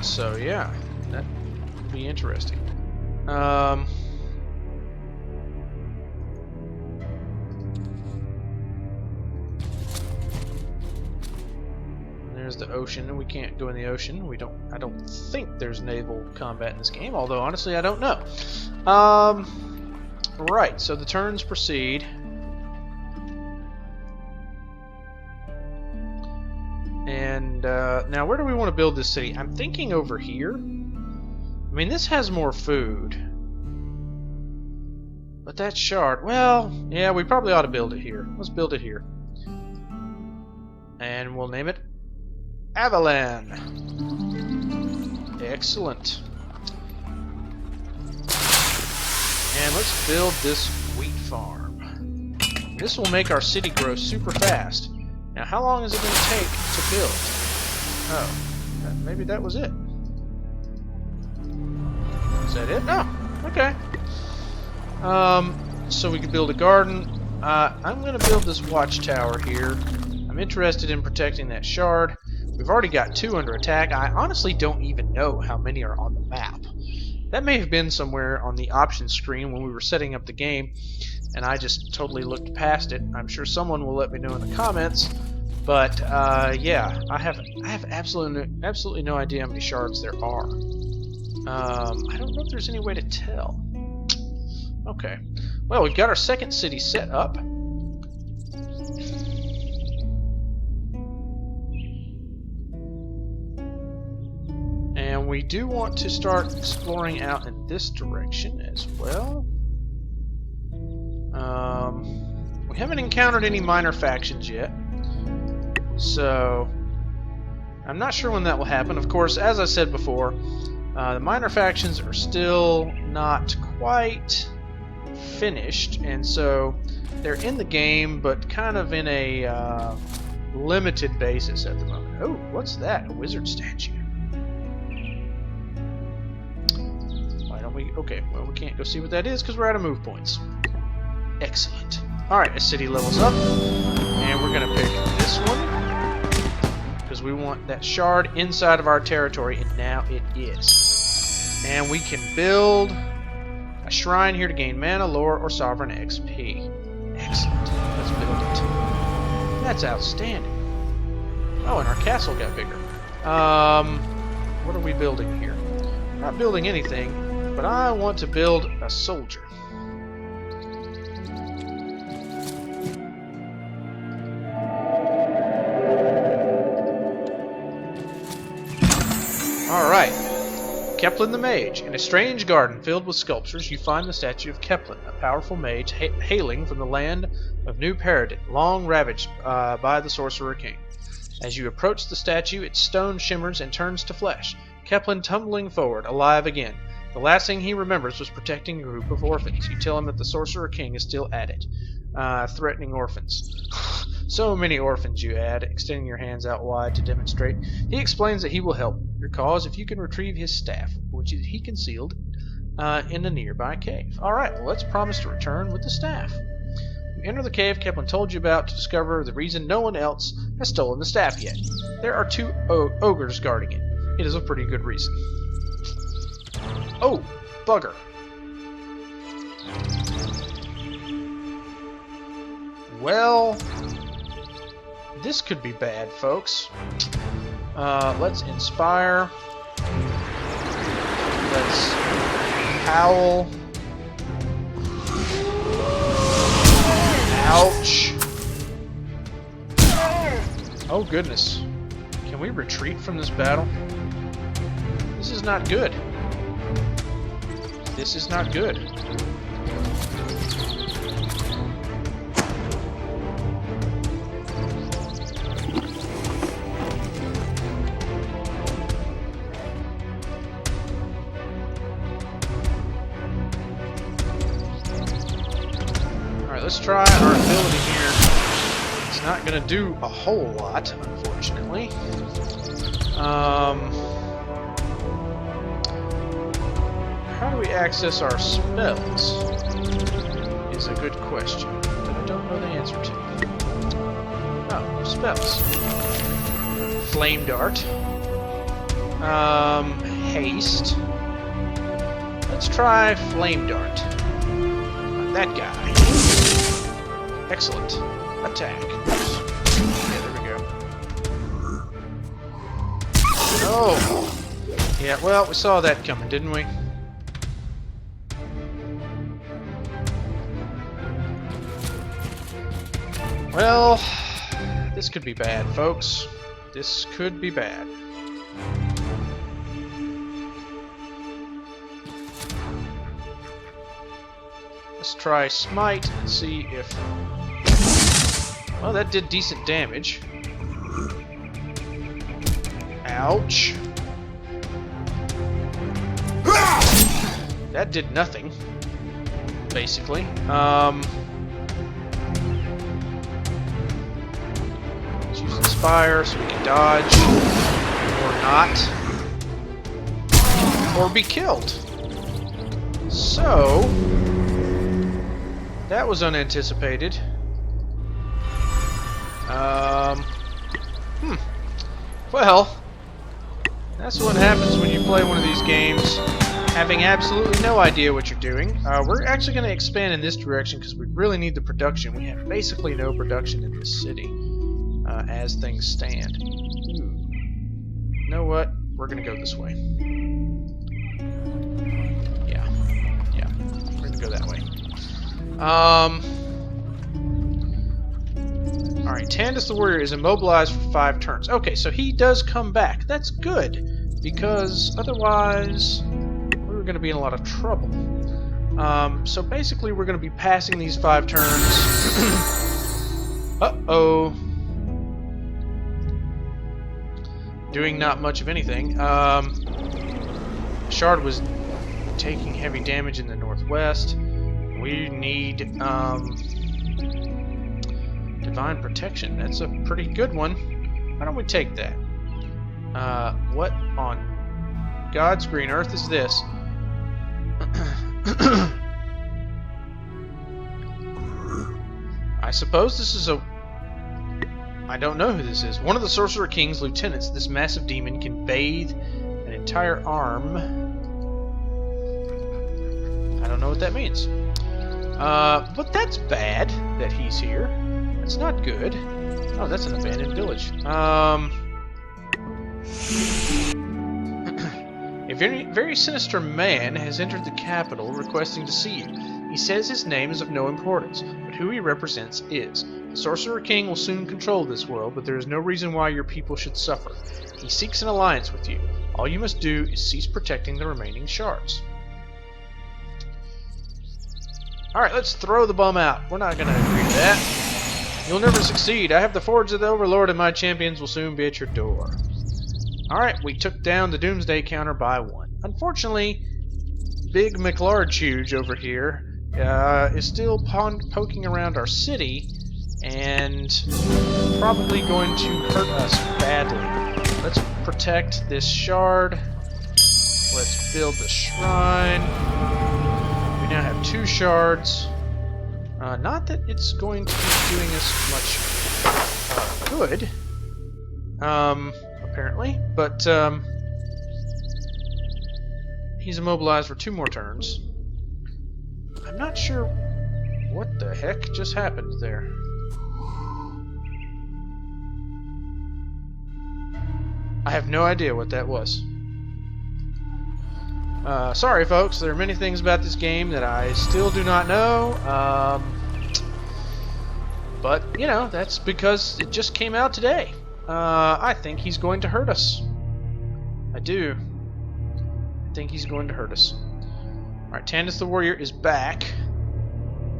So yeah, that would be interesting. There's the ocean. We can't go in the ocean. I don't think there's naval combat in this game, although honestly I don't know. Right, so the turns proceed. And now where do we want to build this city? I'm thinking over here. I mean, this has more food. But that shard, well, yeah, we probably ought to build it here. Let's build it here. And we'll name it Avalan. Excellent. And let's build this wheat farm. This will make our city grow super fast. Now, how long is it going to take to build? Oh, maybe that was it. Is that it? No. Okay. So we could build a garden. I'm going to build this watchtower here. I'm interested in protecting that shard. We've already got 2 under attack. I honestly don't even know how many are on the map. That may have been somewhere on the options screen when we were setting up the game, and I just totally looked past it. I'm sure someone will let me know in the comments. But yeah, I have absolutely no idea how many shards there are. I don't know if there's any way to tell. Okay. Well, we've got our second city set up. And we do want to start exploring out in this direction as well. We haven't encountered any minor factions yet, so I'm not sure when that will happen. Of course, as I said before, the minor factions are still not quite finished, and so they're in the game, but kind of in a limited basis at the moment. Oh, what's that? A wizard statue. Why don't we... Okay, well, we can't go see what that is because we're out of move points. Excellent. Alright, a city levels up, and we're going to pick this one because we want that shard inside of our territory, and now it is. And we can build a shrine here to gain mana, lore, or sovereign XP. Excellent. Let's build it. That's outstanding. Oh, and our castle got bigger. What are we building here? Not building anything, but I want to build a soldier. Alright. Keplin the Mage. In a strange garden filled with sculptures, you find the statue of Keplin, a powerful mage hailing from the land of New Paradis, long ravaged by the Sorcerer King. As you approach the statue, its stone shimmers and turns to flesh, Keplin tumbling forward, alive again. The last thing he remembers was protecting a group of orphans. You tell him that the Sorcerer King is still at it, threatening orphans. So many orphans, you add, extending your hands out wide to demonstrate. He explains that he will help your cause if you can retrieve his staff, which he concealed in a nearby cave. Alright, well, let's promise to return with the staff. You enter the cave Keplin told you about to discover the reason no one else has stolen the staff yet. There are 2 ogres guarding it. It is a pretty good reason. Oh, bugger. Well, this could be bad, folks. Let's inspire. Let's howl. Ouch. Oh, goodness. Can we retreat from this battle? This This is not good. This is not good. Alright, let's try our ability here. It's not going to do a whole lot, unfortunately. How do we access our spells is a good question that I don't know the answer to. Oh, spells. Flame Dart. Haste. Let's try Flame Dart. That guy. Excellent. Attack. Yeah, there we go. Oh! Yeah, well, we saw that coming, didn't we? Well, this could be bad, folks. This could be bad. Let's try Smite and see if... Well, that did decent damage. Ouch. That did nothing, basically. Let's use Inspire so we can dodge. Or not. Or be killed. So... that was unanticipated. Well, that's what happens when you play one of these games having absolutely no idea what you're doing. We're actually going to expand in this direction because we really need the production. We have basically no production in this city as things stand. Ooh. You know what? We're going to go this way. Yeah. We're going to go that way. Alright, Tandis the Warrior is immobilized for 5 turns. Okay, so he does come back. That's good, because otherwise we were going to be in a lot of trouble. So basically we're going to be passing these 5 turns. Uh-oh. Doing not much of anything. Shard was taking heavy damage in the northwest. We need Divine Protection. That's a pretty good one. Why don't we take that? What on God's green earth is this? I suppose this is a... I don't know who this is. One of the Sorcerer King's lieutenants. This massive demon can bathe an entire arm. I don't know what that means. But that's bad that he's here. That's not good. Oh, that's an abandoned village. A very sinister man has entered the capital requesting to see you. He says his name is of no importance, but who he represents is. The Sorcerer King will soon control this world, but there is no reason why your people should suffer. He seeks an alliance with you. All you must do is cease protecting the remaining shards. Alright, let's throw the bum out. We're not going to agree to that. You'll never succeed. I have the Forge of the Overlord and my champions will soon be at your door. Alright, we took down the Doomsday counter by 1. Unfortunately, Big McLarge over here is still poking around our city and probably going to hurt us badly. Let's protect this shard. Let's build the shrine. We now have 2 shards. Not that it's going to be doing us much good, apparently, but he's immobilized for 2 more turns. I'm not sure what the heck just happened there. I have no idea what that was. Sorry, folks. There are many things about this game that I still do not know. But, you know, that's because it just came out today. I think he's going to hurt us. I do. think he's going to hurt us. Alright, Tandis the Warrior is back.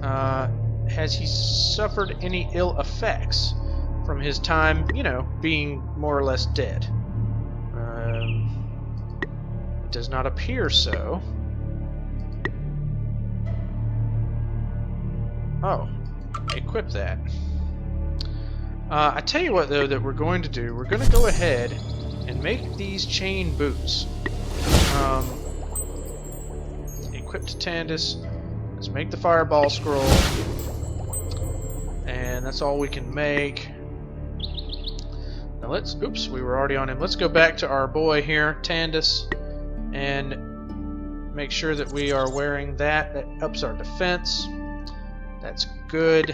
Has he suffered any ill effects from his time, you know, being more or less dead? It does not appear so. Oh, equip that. I tell you what, though, that we're going to do. We're going to go ahead and make these chain boots. Equip to Tandis. Let's make the fireball scroll. And that's all we can make. Now let's... Oops, we were already on him. Let's go back to our boy here, Tandis, and make sure that we are wearing that. That ups our defense. That's good.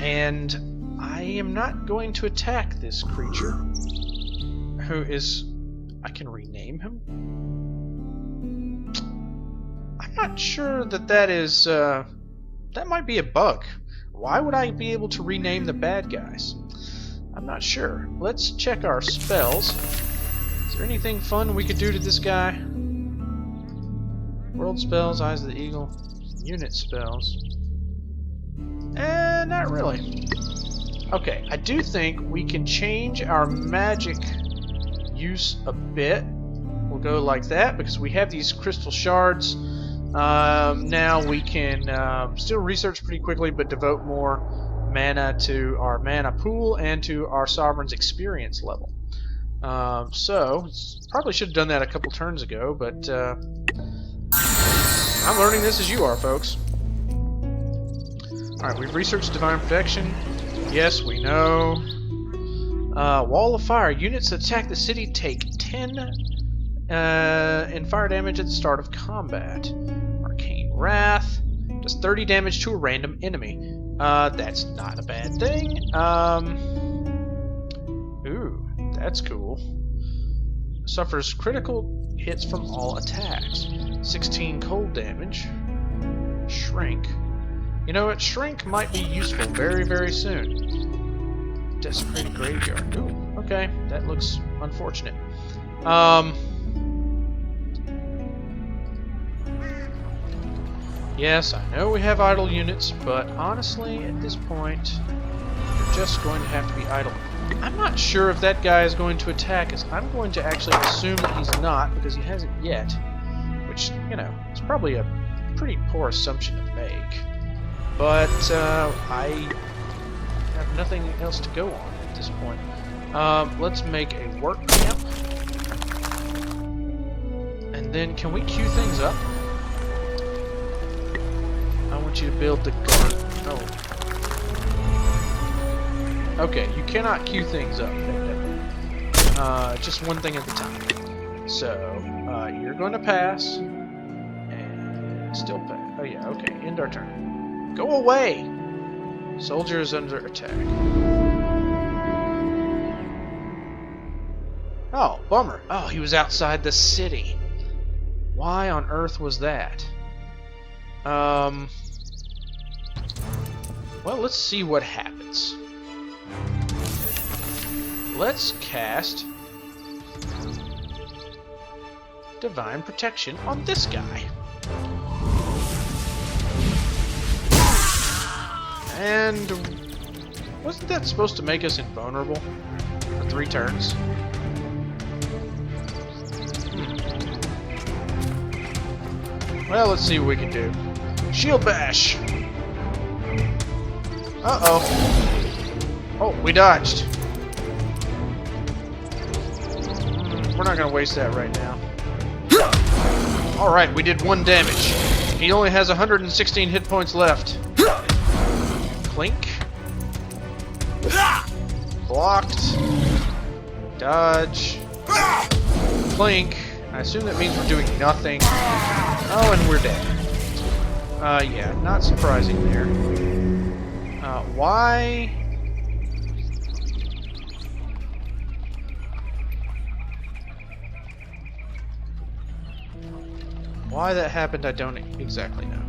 And I am not going to attack this creature, who is... I can rename him? I'm not sure that that is... that might be a bug. Why would I be able to rename the bad guys? I'm not sure. Let's check our spells. Is there anything fun we could do to this guy? World spells, Eyes of the Eagle, unit spells. Not really. Okay, I do think we can change our magic use a bit. We'll go like that because we have these crystal shards. Now we can still research pretty quickly, but devote more mana to our mana pool and to our Sovereign's experience level. So, probably should have done that a couple turns ago, but I'm learning this as you are, folks. Alright, we've researched Divine Protection. Yes, we know. Wall of Fire. Units that attack the city take 10 in fire damage at the start of combat. Arcane Wrath does 30 damage to a random enemy. That's not a bad thing. Ooh, that's cool. Suffers critical hits from all attacks. 16 cold damage. Shrink. You know what? Shrink might be useful very, very soon. Desecrated Graveyard. Ooh, okay. That looks unfortunate. Yes, I know we have idle units, but honestly, at this point, you're just going to have to be idle. I'm not sure if that guy is going to attack us. I'm going to actually assume that he's not, because he hasn't yet. Which, you know, is probably a pretty poor assumption to make. But I have nothing else to go on at this point. Let's make a work camp. And then, can we queue things up? I want you to build the garden. Oh. Okay, you cannot queue things up. Just one thing at a time. So, you're going to pass. And still pass. Oh yeah, okay. End our turn. Go away! Soldier is under attack. Oh, bummer. Oh, he was outside the city. Why on earth was that? Well, let's see what happens. Let's cast Divine Protection on this guy. And wasn't that supposed to make us invulnerable for 3 turns? Well, let's see what we can do. Shield Bash! Uh-oh. Oh, we dodged. We're not going to waste that right now. Alright, we did 1 damage. He only has 116 hit points left. Clink. Blocked. Dodge. Clink. I assume that means we're doing nothing. Oh, and we're dead. Yeah, not surprising there. Why? Why that happened, I don't exactly know.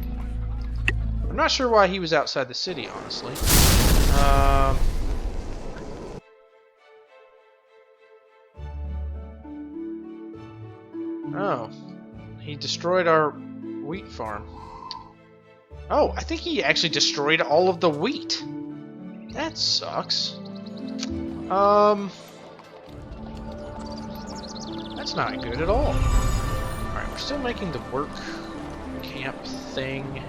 I'm not sure why he was outside the city, honestly. no. He destroyed our wheat farm. Oh, I think he actually destroyed all of the wheat. That sucks. That's not good at all. Alright, we're still making the work camp thing.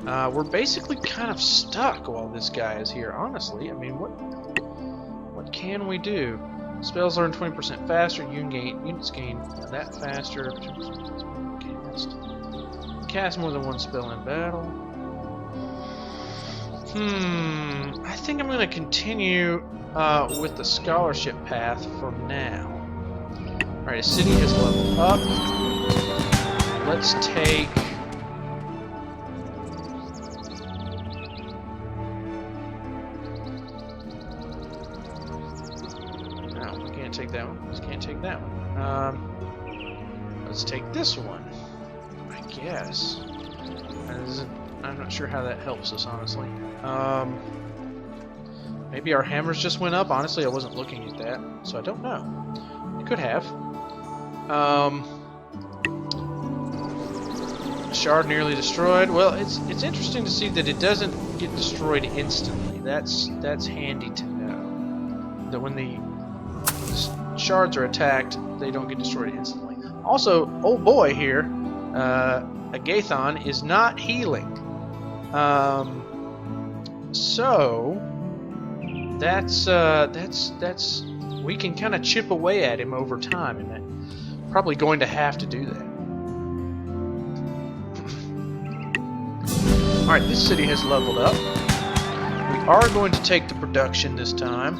We're basically kind of stuck while this guy is here, honestly. I mean, what can we do? Spells learn 20% faster, units gain that faster. Cast more than one spell in battle. I think I'm going to continue with the scholarship path for now. Alright, a city has leveled up. Let's take... No, we can't take that one. We can't take that one. Let's take this one. I guess. I'm not sure how that helps us, honestly. Maybe our hammers just went up. Honestly, I wasn't looking at that, so I don't know. It could have. Shard nearly destroyed. Well, it's interesting to see that it doesn't get destroyed instantly. That's handy to know. That when the shards are attacked, they don't get destroyed instantly. Also, old boy here, Agathon, is not healing. So that's we can kind of chip away at him over time, and I'm probably going to have to do that. All right, this city has leveled up. We are going to take the production this time.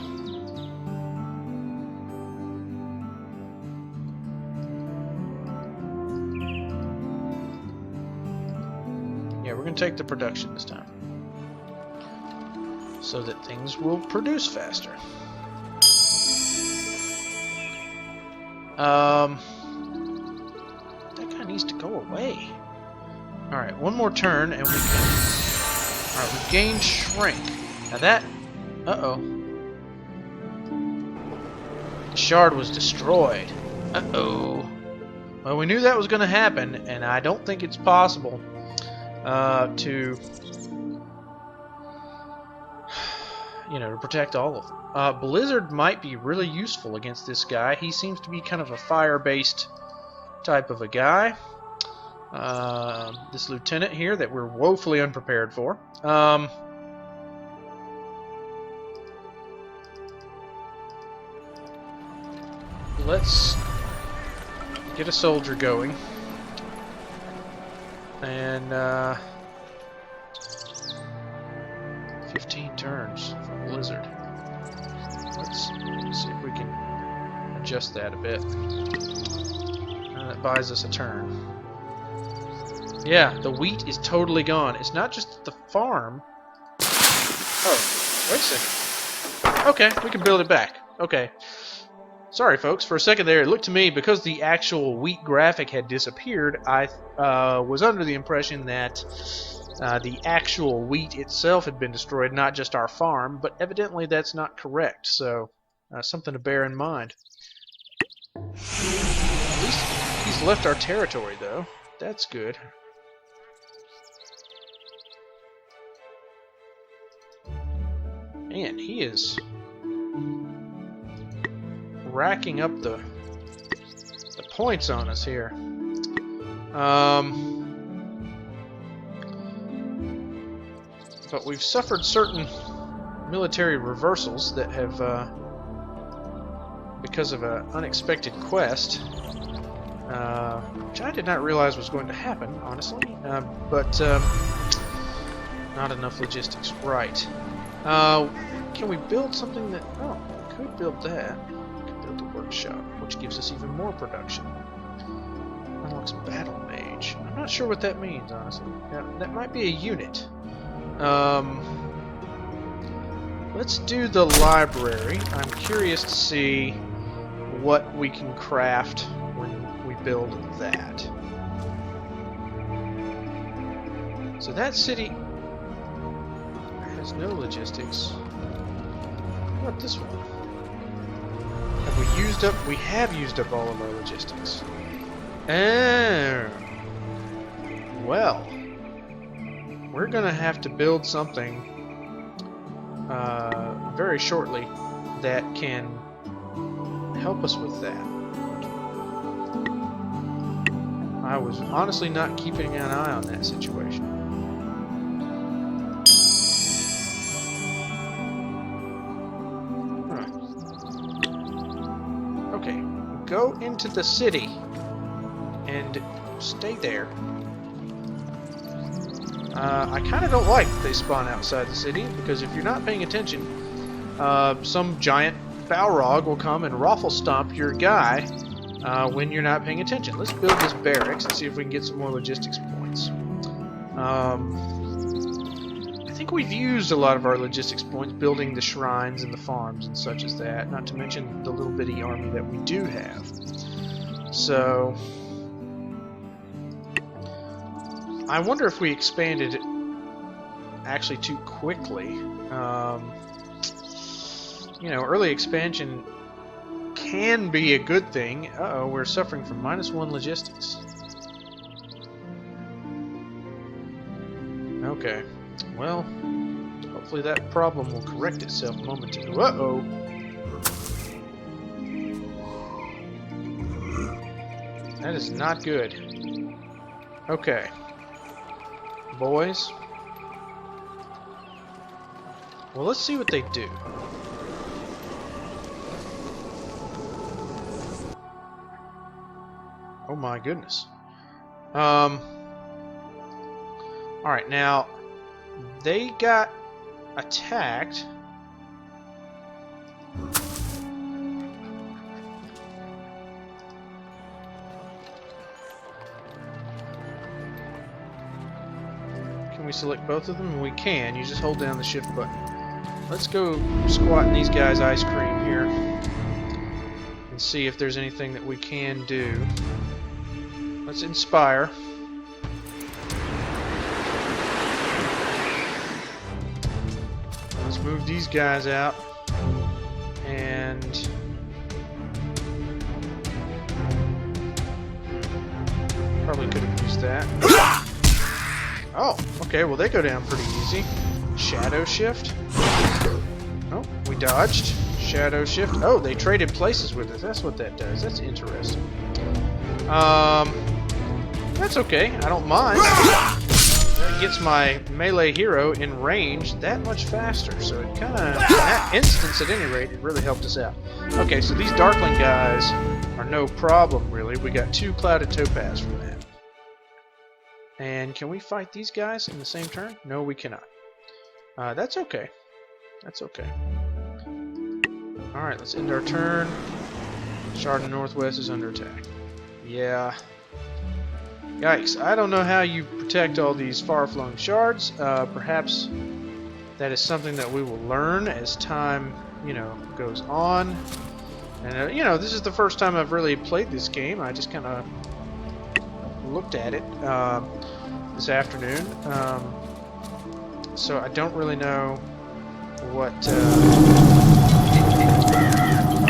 Yeah, we're going to take the production this time, so that things will produce faster. That guy needs to go away. Alright, one more turn and we can... Alright, we've gained Shrink. Now that... Uh-oh. The shard was destroyed. Uh-oh. Well, we knew that was going to happen, and I don't think it's possible to protect all of them. Blizzard might be really useful against this guy. He seems to be kind of a fire-based type of a guy. This lieutenant here that we're woefully unprepared for. Let's get a soldier going. And 15 turns for Blizzard. Let's see if we can adjust that a bit. That buys us a turn. Yeah, the wheat is totally gone. It's not just the farm. Oh, wait a second. Okay, we can build it back. Okay. Sorry, folks. For a second there, it looked to me, because the actual wheat graphic had disappeared, I was under the impression that the actual wheat itself had been destroyed, not just our farm, but evidently that's not correct, so something to bear in mind. At least he's left our territory, though. That's good. Man, he is racking up the points on us here. But we've suffered certain military reversals that have, because of an unexpected quest, which I did not realize was going to happen, honestly, but not enough logistics. Right. Can we build something that... Oh, we could build that. We could build a workshop, which gives us even more production. Unlocks Battle Mage. I'm not sure what that means, honestly. Now, that might be a unit. Let's do the library. I'm curious to see what we can craft when we build that. So that city has no logistics. What about this one? Have we we have used up all of our logistics. Well, we're gonna have to build something very shortly that can help us with that. I was honestly not keeping an eye on that situation. Okay, go into the city and stay there. I kind of don't like that they spawn outside the city, because if you're not paying attention, some giant Balrog will come and raffle stomp your guy when you're not paying attention. Let's build this barracks and see if we can get some more logistics points. I think we've used a lot of our logistics points building the shrines and the farms and such as that, not to mention the little bitty army that we do have. So I wonder if we expanded it actually too quickly. You know, early expansion can be a good thing. Uh-oh, we're suffering from -1 logistics. Okay, well, hopefully that problem will correct itself momentarily. Uh-oh! That is not good. Okay. Boys. Well, let's see what they do. Oh my goodness. Alright, now, they got attacked. Can we select both of them? We can. You just hold down the shift button. Let's go squat in these guys' ice cream here and see if there's anything that we can do. Let's inspire. Let's move these guys out. And probably could have used that. Oh, okay, well they go down pretty easy. Shadow shift. Oh, we dodged. Shadow shift. Oh, they traded places with us. That's what that does. That's interesting. That's okay. I don't mind. That gets my melee hero in range that much faster. So it kind of, in that instance at any rate, it really helped us out. Okay, so these Darkling guys are no problem, really. We got 2 Clouded Topaz from that. And can we fight these guys in the same turn? No, we cannot. That's okay. That's okay. Alright, let's end our turn. Shard in the Northwest is under attack. Yeah. Yikes. I don't know how you protect all these far-flung shards. Perhaps that is something that we will learn as time, you know, goes on. And, you know, this is the first time I've really played this game. I just kind of looked at it this afternoon. So I don't really know what...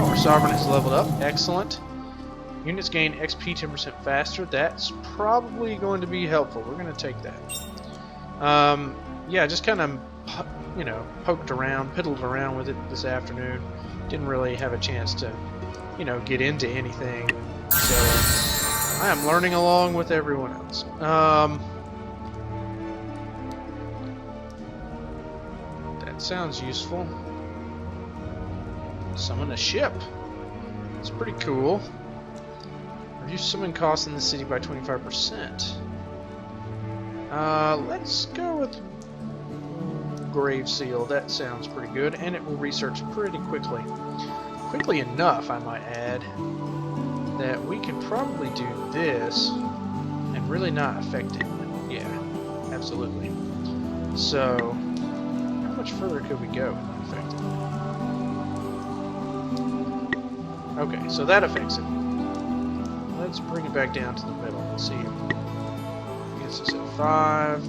Oh, our Sovereign has leveled up. Excellent. Units gain XP 10% faster. That's probably going to be helpful. We're going to take that. Yeah, just kind of, you know, poked around, piddled around with it this afternoon. Didn't really have a chance to, you know, get into anything. So I am learning along with everyone else. That sounds useful. Summon a ship. It's pretty cool. Reduce summon costs in the city by 25%. Let's go with Grave Seal. That sounds pretty good, and it will research pretty quickly. Quickly enough, I might add, that we can probably do this and really not affect it. Yeah, absolutely. So, how much further could we go and not affect it? Okay, so that affects it. Let's bring it back down to the middle. Let's see. Gets us at 5.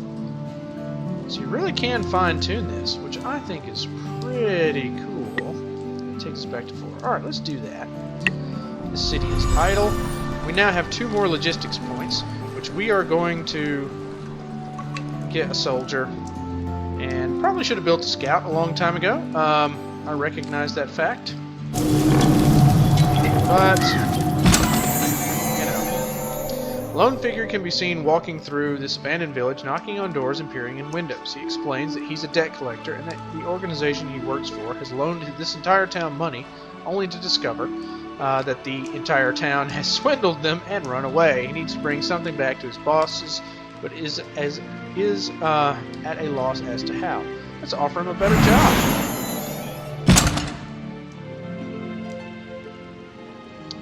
So you really can fine-tune this, which I think is pretty cool. It takes us back to 4. Alright, let's do that. The city is idle. We now have 2 more logistics points, which we are going to get a soldier. And probably should have built a scout a long time ago. I recognize that fact. But, you know. Lone figure can be seen walking through this abandoned village, knocking on doors and peering in windows. He explains that he's a debt collector and that the organization he works for has loaned this entire town money, only to discover that the entire town has swindled them and run away. He needs to bring something back to his bosses, but is at a loss as to how. Let's offer him a better job.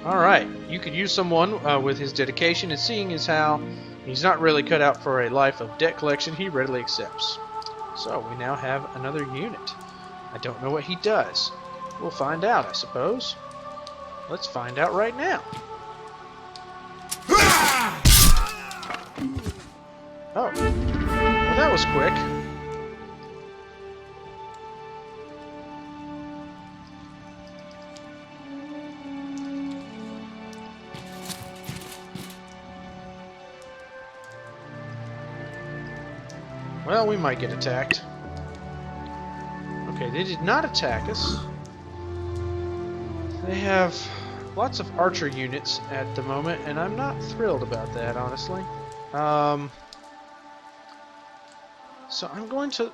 Alright, you could use someone with his dedication, and seeing as how he's not really cut out for a life of debt collection, he readily accepts. So, we now have another unit. I don't know what he does. We'll find out, I suppose. Let's find out right now. Oh, well, that was quick. Well, we might get attacked. Okay, they did not attack us. They have lots of archer units at the moment, and I'm not thrilled about that, honestly. So I'm going to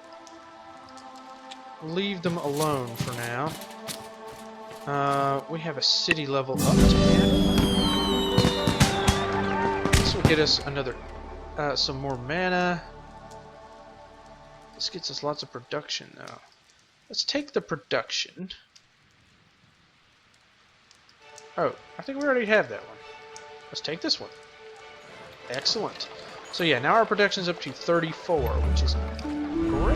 leave them alone for now. We have a city level up to hand. This will get us another, some more mana. This gets us lots of production, though. Let's take the production. Oh, I think we already have that one. Let's take this one. Excellent. So yeah, now our production's up to 34, which is great.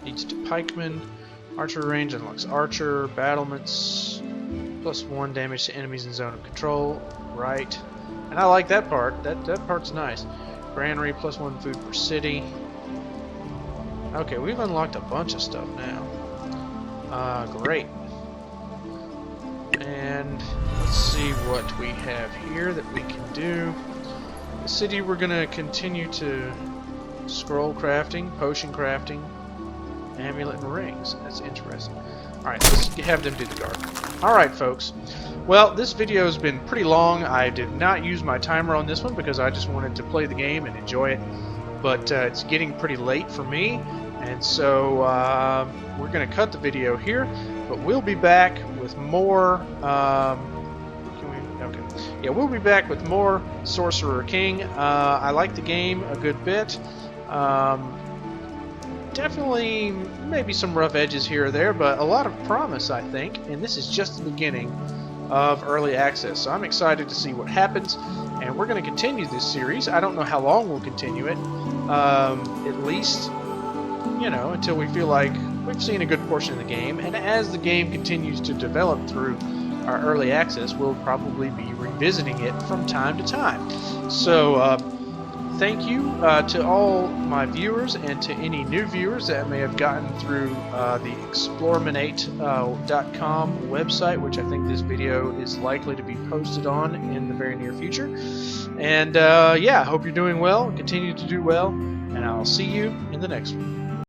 Needs to pikeman. Archer range unlocks archer. Battlements. +1 damage to enemies in zone of control. Right. And I like that part. That part's nice. Granary, +1 food per city. Okay, we've unlocked a bunch of stuff now. Great. And let's see what we have here that we can do. The city, we're going to continue to scroll crafting, potion crafting, amulet and rings. That's interesting. Alright, let's have them do the guard. Alright, folks. Well, this video has been pretty long. I did not use my timer on this one because I just wanted to play the game and enjoy it. But it's getting pretty late for me. And so we're going to cut the video here. But we'll be back with more... we'll be back with more Sorcerer King. I like the game a good bit. Definitely maybe some rough edges here or there, but a lot of promise, I think. And this is just the beginning of early access. So I'm excited to see what happens. And we're going to continue this series. I don't know how long we'll continue it. At least, you know, until we feel like we've seen a good portion of the game. And as the game continues to develop through our early access, we'll probably be revisiting it from time to time. So thank you to all my viewers and to any new viewers that may have gotten through the Exploreminate.com website, which I think this video is likely to be posted on in the very near future. And yeah, I hope you're doing well, continue to do well, and I'll see you in the next one.